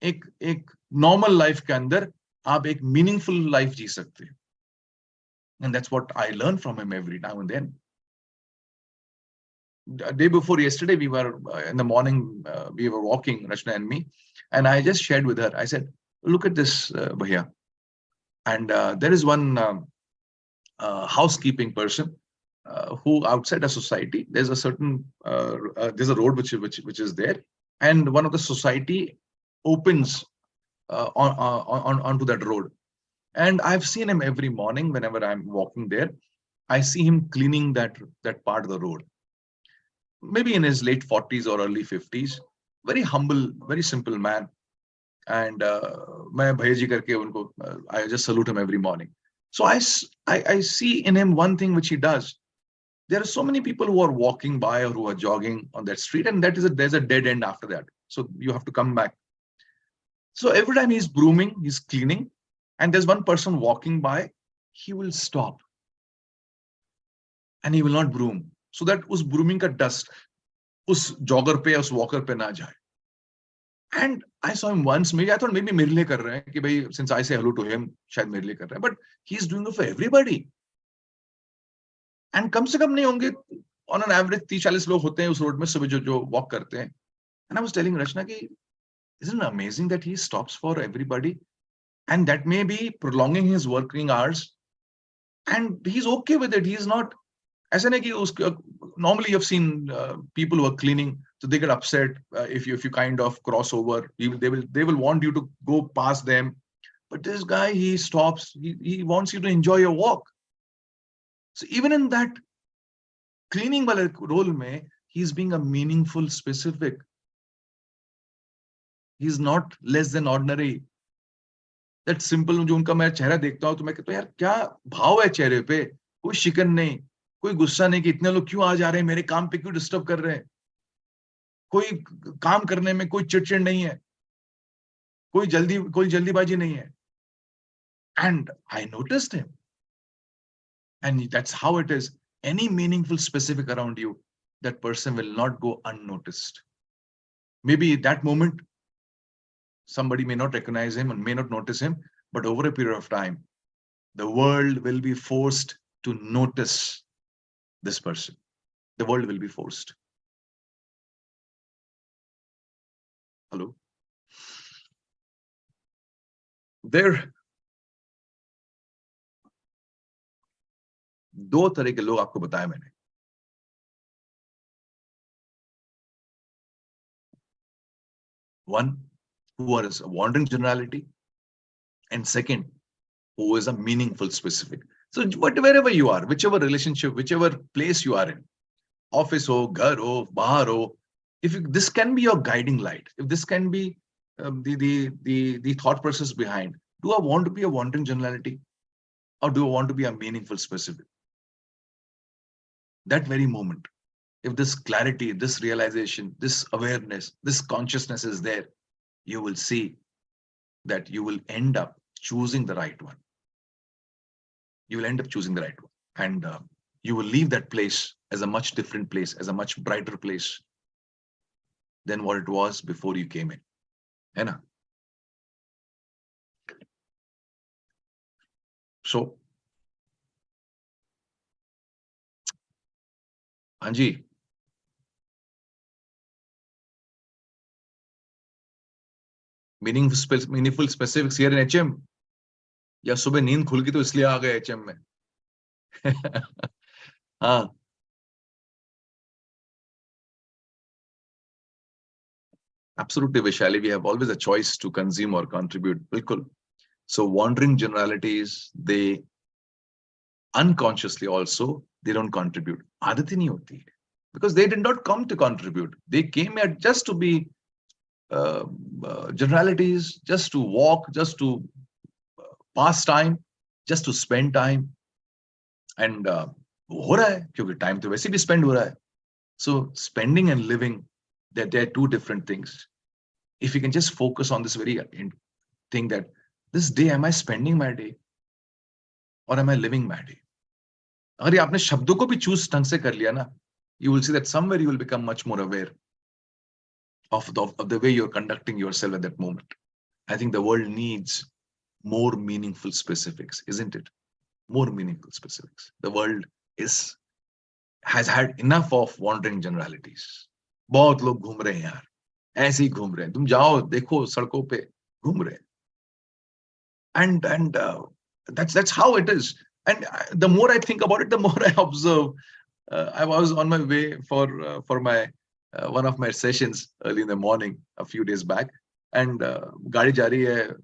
एक normal life के अंदर आप एक meaningful life जी सकते हैं. And that's what I learn from him every now and then. The day before yesterday, we were in the morning, we were walking, Rachna and me, and I just shared with her. I said, look at this, Bhaiya. And there is one housekeeping person who outside a society, there's a certain, there's a road which is there. And one of the society opens onto that road. And I've seen him every morning whenever I'm walking there. I see him cleaning that part of the road. Maybe in his late 40s or early 50s. Very humble, very simple man. And I just salute him every morning. So I see in him one thing which he does. There are so many people who are walking by or who are jogging on that street, and there's a dead end after that. So you have to come back. So every time he's brooming, he's cleaning, and there's one person walking by, he will stop. And he will not broom. So that us brooming ka dust, us jogger pe, us walker pe na jaye. And I saw him once, maybe I thought maybe mere liye kar rahe hain, ki bhai, since I say hello to him, shayad mere liye kar rahe hain. But he's doing it for everybody. And kam se kam nahi honge, on an average 30-40 log hote hain us road mein subah jo walk karte hain. And I was telling Rachna ki, isn't it amazing that he stops for everybody? And that may be prolonging his working hours. And he's okay with it. He's not. ऐसा नहीं कि normally you've seen people who are cleaning, so they get upset if you kind of cross over. They will want you to go past them. But this guy, he stops. He wants you to enjoy your walk. So even in that cleaning wale role mein, he's being a meaningful specific. He's not less than ordinary. That simple जो उनका मैं चेहरा देखता हूँ तो मैं कहता हूँ यार क्या भाव है चेहरे पे, कोई शिकन नहीं, कोई गुस्सा नहीं कि इतने लोग क्यों आ जा रहे हैं, मेरे काम पे क्यों डिस्टर्ब कर रहे हैं, कोई काम करने में कोई चिड़चिड़ नहीं है, कोई जल्दीबाजी नहीं है. And I noticed him. And that's how it is. Any meaningful specific around you, that person will not go unnoticed. Maybe at that moment, somebody may not recognize him and may not notice him, but over a period of time, the world will be forced to notice this person. The world will be forced. Hello? There दो तरह के लोग आपको बताया मैंने. One, who is a wandering generality, and second, who is a meaningful specific. So wherever you are, whichever relationship, whichever place you are in, office ho, ghar ho, bahar ho, this can be your guiding light, if this can be the thought process behind, do I want to be a wandering generality or do I want to be a meaningful specific? That very moment, if this clarity, this realization, this awareness, this consciousness is there, you will see that you will end up choosing the right one. You will end up choosing the right one. And you will leave that place as a much different place, as a much brighter place than what it was before you came in. Hai na? So, Anji, meaningful specifics here in HM. या सुबह नींद खुल गई तो इसलिए आ गए HM में. हाँ. Absolutely, Vishali. We have always a choice to consume or contribute. Bilkul. So wandering generalities, they unconsciously also they don't contribute. आदत ही नहीं होती है, because they did not come to contribute. They came here just to be generalities, just to walk, just to pass time, just to spend time. And हो रहा है क्योंकि time तो वैसे भी spend हो रहा है. So spending and living, they're two different things. If you can just focus on this very thing that this day, am I spending my day or am I living my day? अगर ये आपने शब्दों को भी choose ढंग से कर लिया ना, you will see that somewhere you will become much more aware of the way you're conducting yourself at that moment. I think the world needs more meaningful specifics, isn't it? More meaningful specifics. The world has had enough of wandering generalities. बहुत लोग घूम रहे हैं यार, ऐसे ही घूम रहे हैं. तुम जाओ देखो सड़कों पे घूम रहे हैं. And that's how it is. And the more I think about it, the more I observe. I was on my way for my one of my sessions early in the morning a few days back, and गाड़ी जा रही है,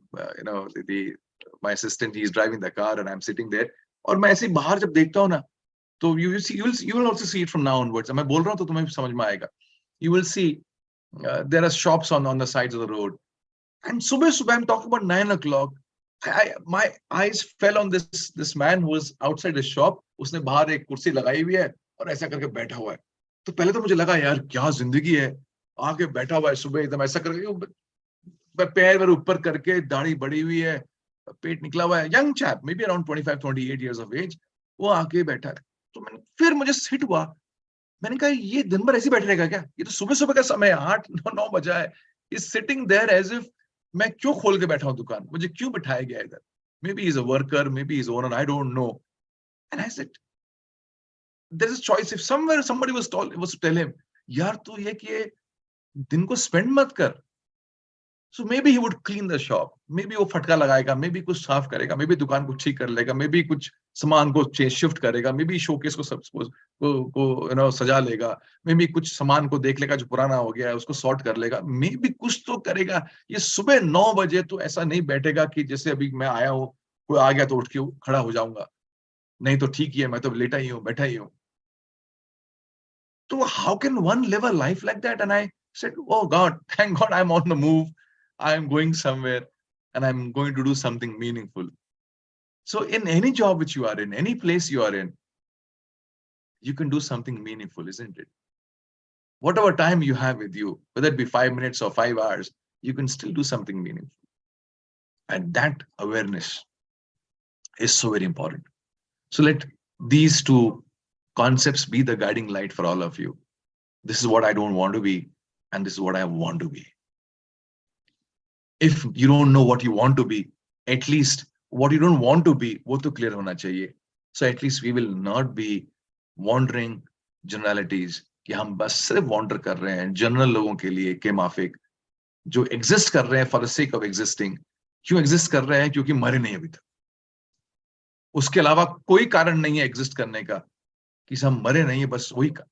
my assistant, he is driving the car and I'm sitting there. और मैं ऐसे बाहर जब देखता हूँ ना, तो you will also see it from now onwards. मैं बोल रहा हूँ तो तुम्हें समझ में आएगा. You will see there are shops on the sides of the road, and सुबह I'm talking about 9 o'clock. My eyes fell on this man who was outside the shop. उसने बाहर एक कुर्सी लगाई हुई है और ऐसा करके बैठा हुआ है. तो पहले तो मुझे लगा यार क्या जिंदगी है, आके बैठा हुआ है सुबह एकदम ऐसा करके, पैर वैर ऊपर करके, दाढ़ी बड़ी हुई है, पेट निकला हुआ है, young chap, may be around 25-28 years of age, वो आके बैठा है. तो फिर मुझे हिट हुआ. मैंने कहा ये दिन भर ऐसे बैठे रहेगा क्या? ये तो सुबह सुबह का समय है, 8-9 बजा है. Is sitting there as if मैं क्यों खोल के बैठा हूं दुकान, मुझे क्यों बिठाया गया इधर? May be is a worker, may be is owner, I don't know. And I said there is a choice. If somewhere somebody was to tell him, यार तू ये कि दिन को spend मत कर, so maybe he would clean the shop, maybe वो फटका लगाएगा, maybe कुछ साफ करेगा, maybe दुकान को ठीक कर लेगा, maybe कुछ सामान को शिफ्ट करेगा, maybe शोकेस को सजा लेगा, maybe कुछ सामान को देख लेगा जो पुराना हो गया है उसको सॉर्ट कर लेगा, maybe कुछ तो करेगा. ये सुबह 9 बजे तो ऐसा नहीं बैठेगा कि जैसे अभी मैं आया हूँ, कोई आ गया तो उठ के खड़ा हो जाऊंगा, नहीं तो ठीक ही है, मैं तो लेटा ही हूँ, बैठा ही हूँ. So how can one live a life like that? And I said, oh God, thank God I'm on the move. I'm going somewhere and I'm going to do something meaningful. So in any job which you are in, any place you are in, you can do something meaningful, isn't it? Whatever time you have with you, whether it be 5 minutes or 5 hours, you can still do something meaningful. And that awareness is so very important. So let these two concepts be the guiding light for all of you. This is what I don't want to be, and this is what I want to be. If you don't know what you want to be, at least what you don't want to be, वो तो clear होना चाहिए. So at least we will not be wandering generalities कि हम बस सिर्फ wander कर रहे हैं general लोगों के लिए के माफिक, जो exist कर रहे हैं for the sake of existing. क्यों exist कर रहे हैं? क्योंकि मरे नहीं अभी तक. उसके अलावा कोई कारण नहीं है exist करने का कि हम मरे नहीं है, बस वही का.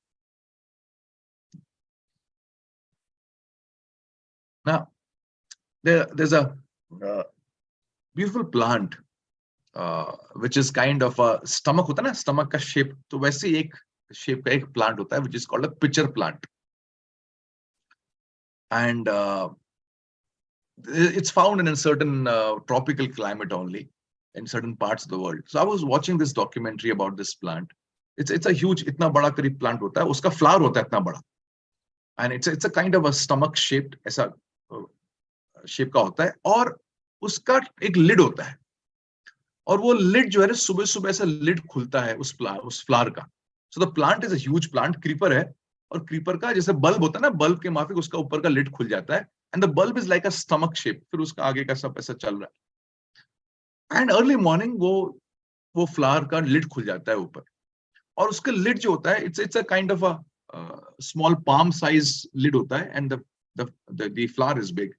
Now, there's a beautiful plant which is kind of a stomach होता है ना, stomach का shape, तो वैसे एक shape का एक plant होता है which is called a pitcher plant, and it's found in a certain tropical climate only in certain parts of the world. So I was watching this documentary about this plant. It's a huge, इतना बड़ा करीब plant होता है, उसका flower होता है इतना बड़ा, and it's a kind of a stomach shaped ऐसा शेप का होता है, और उसका एक लिड होता है, और वो लिड जो है सुबह सुबह ऐसा लिड खुलता है उस फ्लावर का. So the plant is a huge plant, creeper है, और क्रीपर का जैसे बल्ब होता है ना, बल्ब के माफिक उसका ऊपर का लिड खुल जाता है, and the bulb is like a stomach shape, फिर उसका आगे का सब ऐसा चल रहा है. एंड अर्ली मॉर्निंग वो फ्लावर का लिड खुल जाता है ऊपर, और उसका लिड जो होता है it's a kind of a small palm size lid होता है, and the flower is big,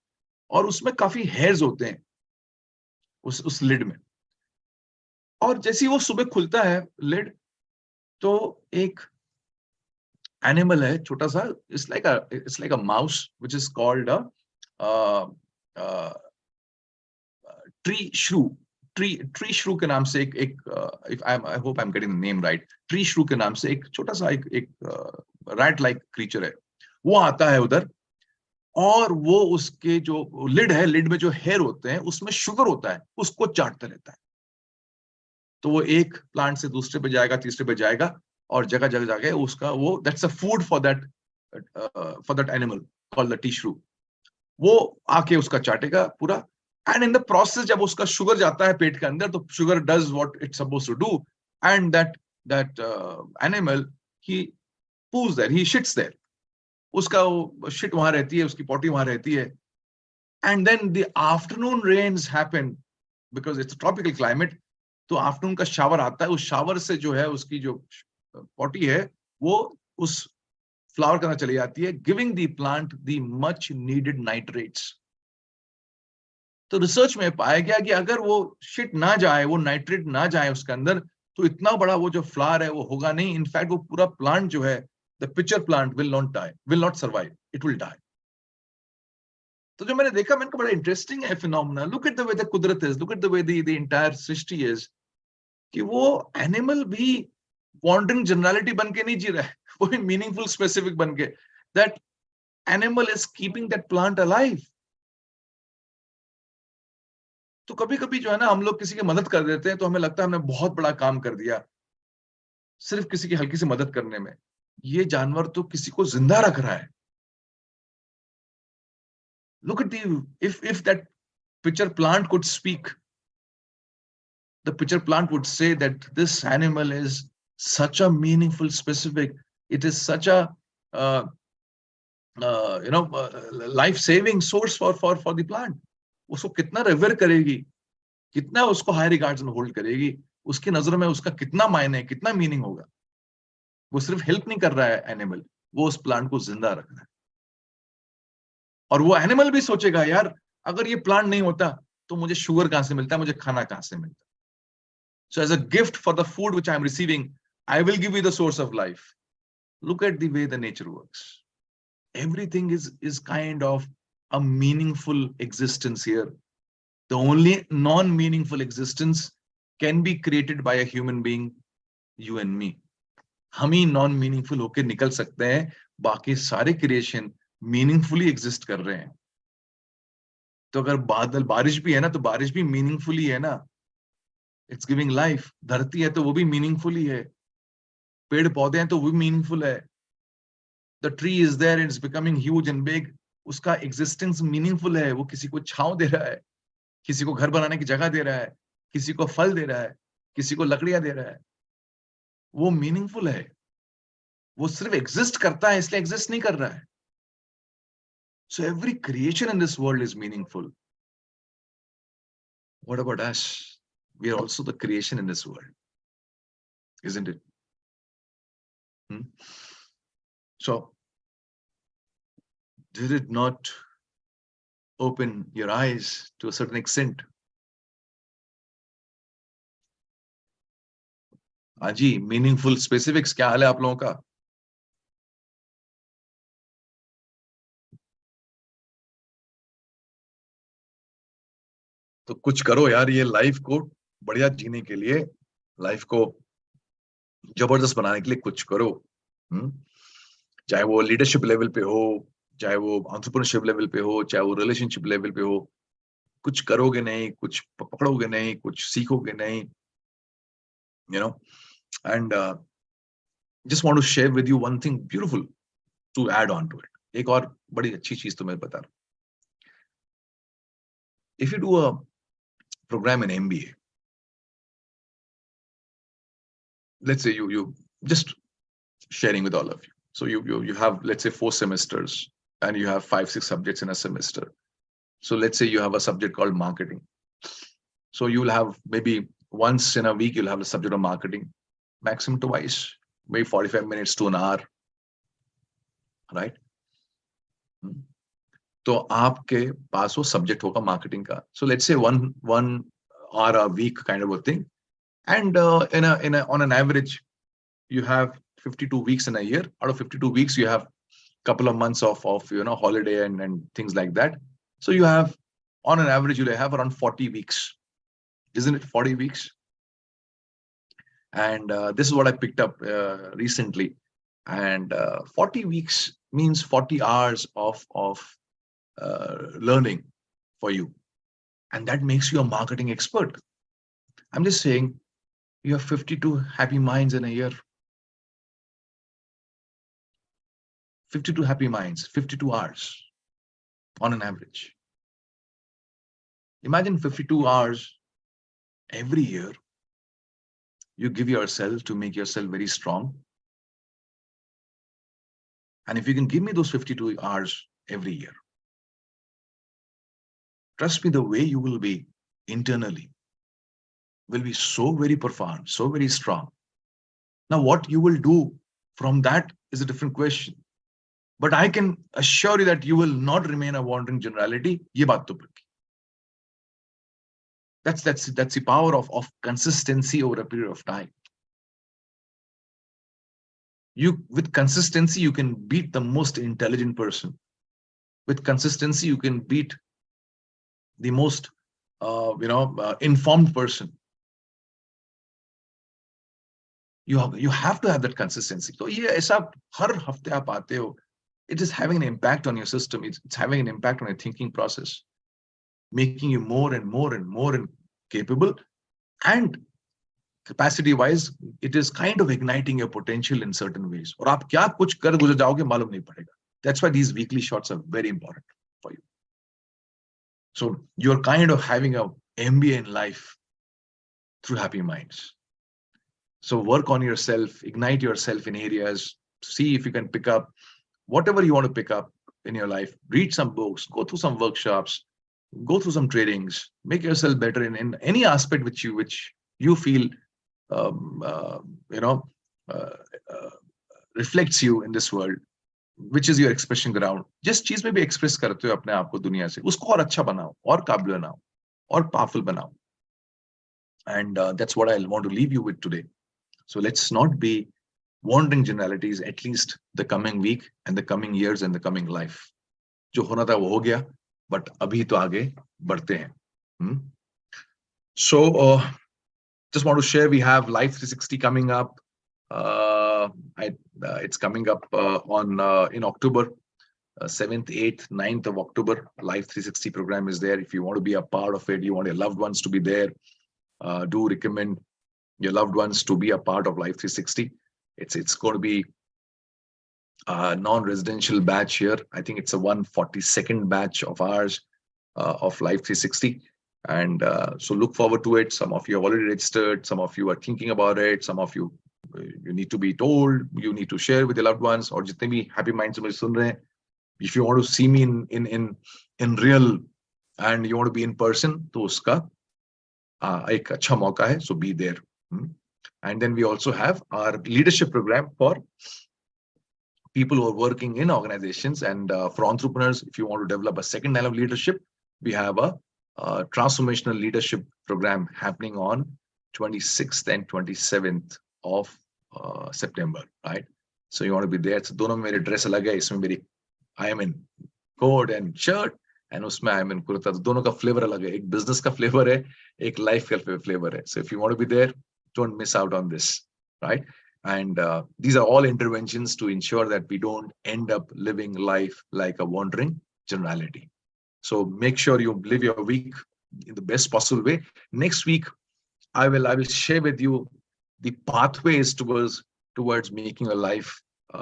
और उसमें काफी हेयर्स होते हैं उस लिड में. और जैसे ही वो सुबह खुलता है लिड, तो एक एनिमल है छोटा सा, it's like a mouse which is called a tree श्रू. ट्री श्रू के नाम से एक I hope I am getting the name right, tree श्रू के नाम से एक छोटा सा एक रैट लाइक क्रीचर है, वो आता है उधर, और वो उसके जो लिड है, लिड में जो हेयर होते हैं उसमें शुगर होता है, उसको चाटता रहता है। तो वो एक प्लांट से दूसरे पे जाएगा, तीसरे पे जाएगा, और जगह जगह जाके उसका वो that's a food for that animal called the T श्रू। वो आके उसका चाटेगा पूरा, एंड इन द प्रोसेस जब उसका शुगर जाता है पेट के अंदर, तो sugar does what it's supposed to do, and that animal he पूज देयर, ही शिट्स देयर, उसका वो शिट वहां रहती है, उसकी पॉटी वहां रहती है, and then the afternoon rains happen because it's tropical climate. तो आफ्टरनून का शावर आता है, उस शावर से जो है उसकी जो पॉटी है वो उस फ्लावर के अंदर चली जाती है, giving the plant the much needed nitrates. तो रिसर्च में पाया गया कि अगर वो शिट ना जाए, वो नाइट्रेट ना जाए उसके अंदर, तो इतना बड़ा वो जो फ्लावर है वो होगा नहीं। इनफैक्ट वो पूरा प्लांट जो है, the picture plant will not die, will not survive, it will die. तो जो मैंने देखा, मैंने कहा बड़ा इंटरेस्टिंग है phenomena, look at the way the कुदरत is, look at the way the entire सृष्टि इज, कि वो एनिमल भी वॉन्डरिंग जनरलिटी बन के नहीं जी रहा है, वो भी मीनिंगफुल स्पेसिफिक बन के, that animal is keeping that plant alive. तो कभी कभी जो है ना, हम लोग किसी की मदद कर देते हैं तो हमें लगता है हमने बहुत बड़ा काम कर दिया सिर्फ किसी की हल्की सी मदद करने में। ये जानवर तो किसी को जिंदा रख रहा है। Look at the, if that pitcher plant could speak, the pitcher plant would say that this animal is such a meaningful specific, it is such a uh, life saving source for the plant। उसको कितना river करेगी, कितना उसको high regards में hold करेगी, उसकी नजरों में उसका कितना मायने, कितना मीनिंग होगा। वो सिर्फ हेल्प नहीं कर रहा है एनिमल, वो उस प्लांट को जिंदा रख रहा है। और वो एनिमल भी सोचेगा, यार अगर ये प्लांट नहीं होता तो मुझे शुगर कहां से मिलता, मुझे खाना कहां से मिलता। So as a gift for the food which I am receiving, I will give you the source of life. Look at the way the nature works. Everything is kind of a meaningful existence here. The only non-meaningful existence can be created by a human being, you and me. हम ही non-meaningful होके निकल सकते हैं, बाकी सारे creation meaningfully exist कर रहे हैं। तो अगर बादल बारिश भी है ना, तो बारिश भी मीनिंगफुली है ना, इट्स गिविंग लाइफ। धरती है तो वो भी मीनिंगफुली है, पेड़ पौधे हैं तो वो भी मीनिंगफुल है। The tree is there, it's becoming huge and big, उसका एग्जिस्टेंस मीनिंगफुल है। वो किसी को छांव दे रहा है, किसी को घर बनाने की जगह दे रहा है, किसी को फल दे रहा है, किसी को लकड़ियां दे रहा है। वो मीनिंगफुल है। वो सिर्फ एग्जिस्ट करता है इसलिए एग्जिस्ट नहीं कर रहा है। So every creation in this world is meaningful. What about us? We are also the creation in this world, isn't it? So did it not open your eyes to a certain extent? हाँ जी, meaningful specifics क्या हाल है आप लोगों का? तो कुछ करो यार, ये लाइफ को बढ़िया जीने के लिए, लाइफ को जबरदस्त बनाने के लिए कुछ करो। चाहे वो लीडरशिप लेवल पे हो, चाहे वो एंटरप्रेन्योरशिप लेवल पे हो, चाहे वो रिलेशनशिप लेवल पे हो, कुछ करोगे नहीं, कुछ पकड़ोगे नहीं, कुछ सीखोगे नहीं, and just want to share with you one thing beautiful to add on to it. एक और बड़ी अच्छी चीज तुम्हें बता रहा हूं। If you do a program in MBA, let's say you just sharing with all of you. So you have, let's say, 4 semesters and you have 5-6 subjects in a semester. So let's say you have a subject called marketing. So you'll have maybe once in a week you'll have a subject of marketing, maximum twice, maybe 45 minutes to an hour, right? तो आपके पास वो subject होगा marketing का. So let's say one hour a week kind of a thing, and on an average you have 52 weeks in a year. Out of 52 weeks you have couple of months of holiday and things like that. So you have, on an average, you have around 40 weeks. isn't it? 40 weeks. And this is what I picked up recently. And 40 weeks means 40 hours of learning for you. And that makes you a marketing expert. I'm just saying, you have 52 happy minds in a year. 52 happy minds, 52 hours on an average. Imagine 52 hours every year you give yourself to make yourself very strong. And if you can give me those 52 hours every year, trust me, the way you will be internally will be so very profound, so very strong. Now, what you will do from that is a different question. But I can assure you that you will not remain a wandering generality. Ye baat to pakki. That's the power of consistency over a period of time. With consistency, you can beat the most intelligent person. With consistency, you can beat the most informed person. You have to have that consistency. So ये ऐसा हर हफ्ते आप आते हो, it is having an impact on your system. It's having an impact on your thinking process, making you more and more and more capable, and capacity wise, it is kind of igniting your potential in certain ways. और आप क्या कुछ कर गुजर जाओगे मालूम नहीं पड़ेगा. That's why these weekly shots are very important for you. So you're kind of having a MBA in life through happy minds. So work on yourself, ignite yourself in areas, see if you can pick up whatever you want to pick up in your life. Read some books, go through some workshops, go through some trainings, make yourself better in any aspect which you feel reflects you in this world, which is your expression ground. Just चीज में भी express करते हो अपने आप को दुनिया से, उसको और अच्छा बनाओ, और काबिल बनाओ, और powerful बनाओ. And that's what I want to leave you with today. So let's not be wandering generalities, at least the coming week and the coming years and the coming life. जो होना था वो हो गया, but अभी तो आगे बढ़ते हैं. So just want to share, we have Life 360 coming up. It's coming up in October, 7th, 8th, 9th of October. Life 360 program is there. If you want to be a part of it, you want your loved ones to be there, do recommend your loved ones to be a part of Life 360. It's going to be a non-residential batch here. I think it's a 142nd batch of ours of Life 360. And so look forward to it. Some of you have already registered. Some of you are thinking about it. Some of you need to be told. You need to share with your loved ones. Or jitne bhi happy minds mein sun rahe hain, if you want to see me in real and you want to be in person, to uska ek acha mauka hai. So be there. And then we also have our leadership program for people who are working in organizations, and for entrepreneurs. If you want to develop a second line of leadership, we have a transformational leadership program happening on 26th and 27th of September, right? So you want to be there. So दोनों में मेरे dress अलग है. इसमें मेरी I am in coat and shirt, and उसमें I am in kurta. तो दोनों का flavor अलग है. एक business का flavor है, एक life का flavor है. So if you want to be there, don't miss out on this, right? And these are all interventions to ensure that we don't end up living life like a wandering generality. So make sure you live your week in the best possible way. Next week, I will share with you the pathways towards making a life, be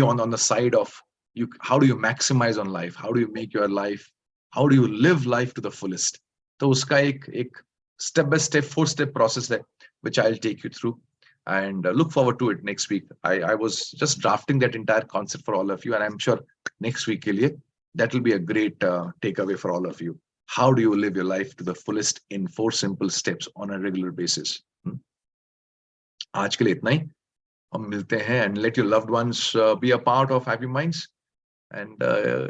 on the side of you. How do you maximize on life? How do you make your life? How do you live life to the fullest? So uska ek step-by-step, 4-step process hai, which I'll take you through, and look forward to it next week. I was just drafting that entire concept for all of you, and I'm sure next week ke liye, that will be a great takeaway for all of you. How do you live your life to the fullest in 4 simple steps on a regular basis? आज के लिए इतना ही. हम मिलते हैं, and let your loved ones be a part of Happy Minds, and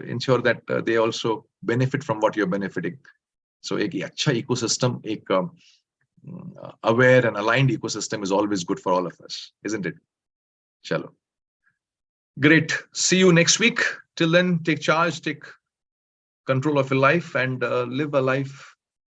ensure that they also benefit from what you're benefiting. So एक अच्छा ecosystem, एक aware and aligned ecosystem is always good for all of us, isn't it? Chalo. Great. See you next week. Till then, take charge, take control of your life, and live a life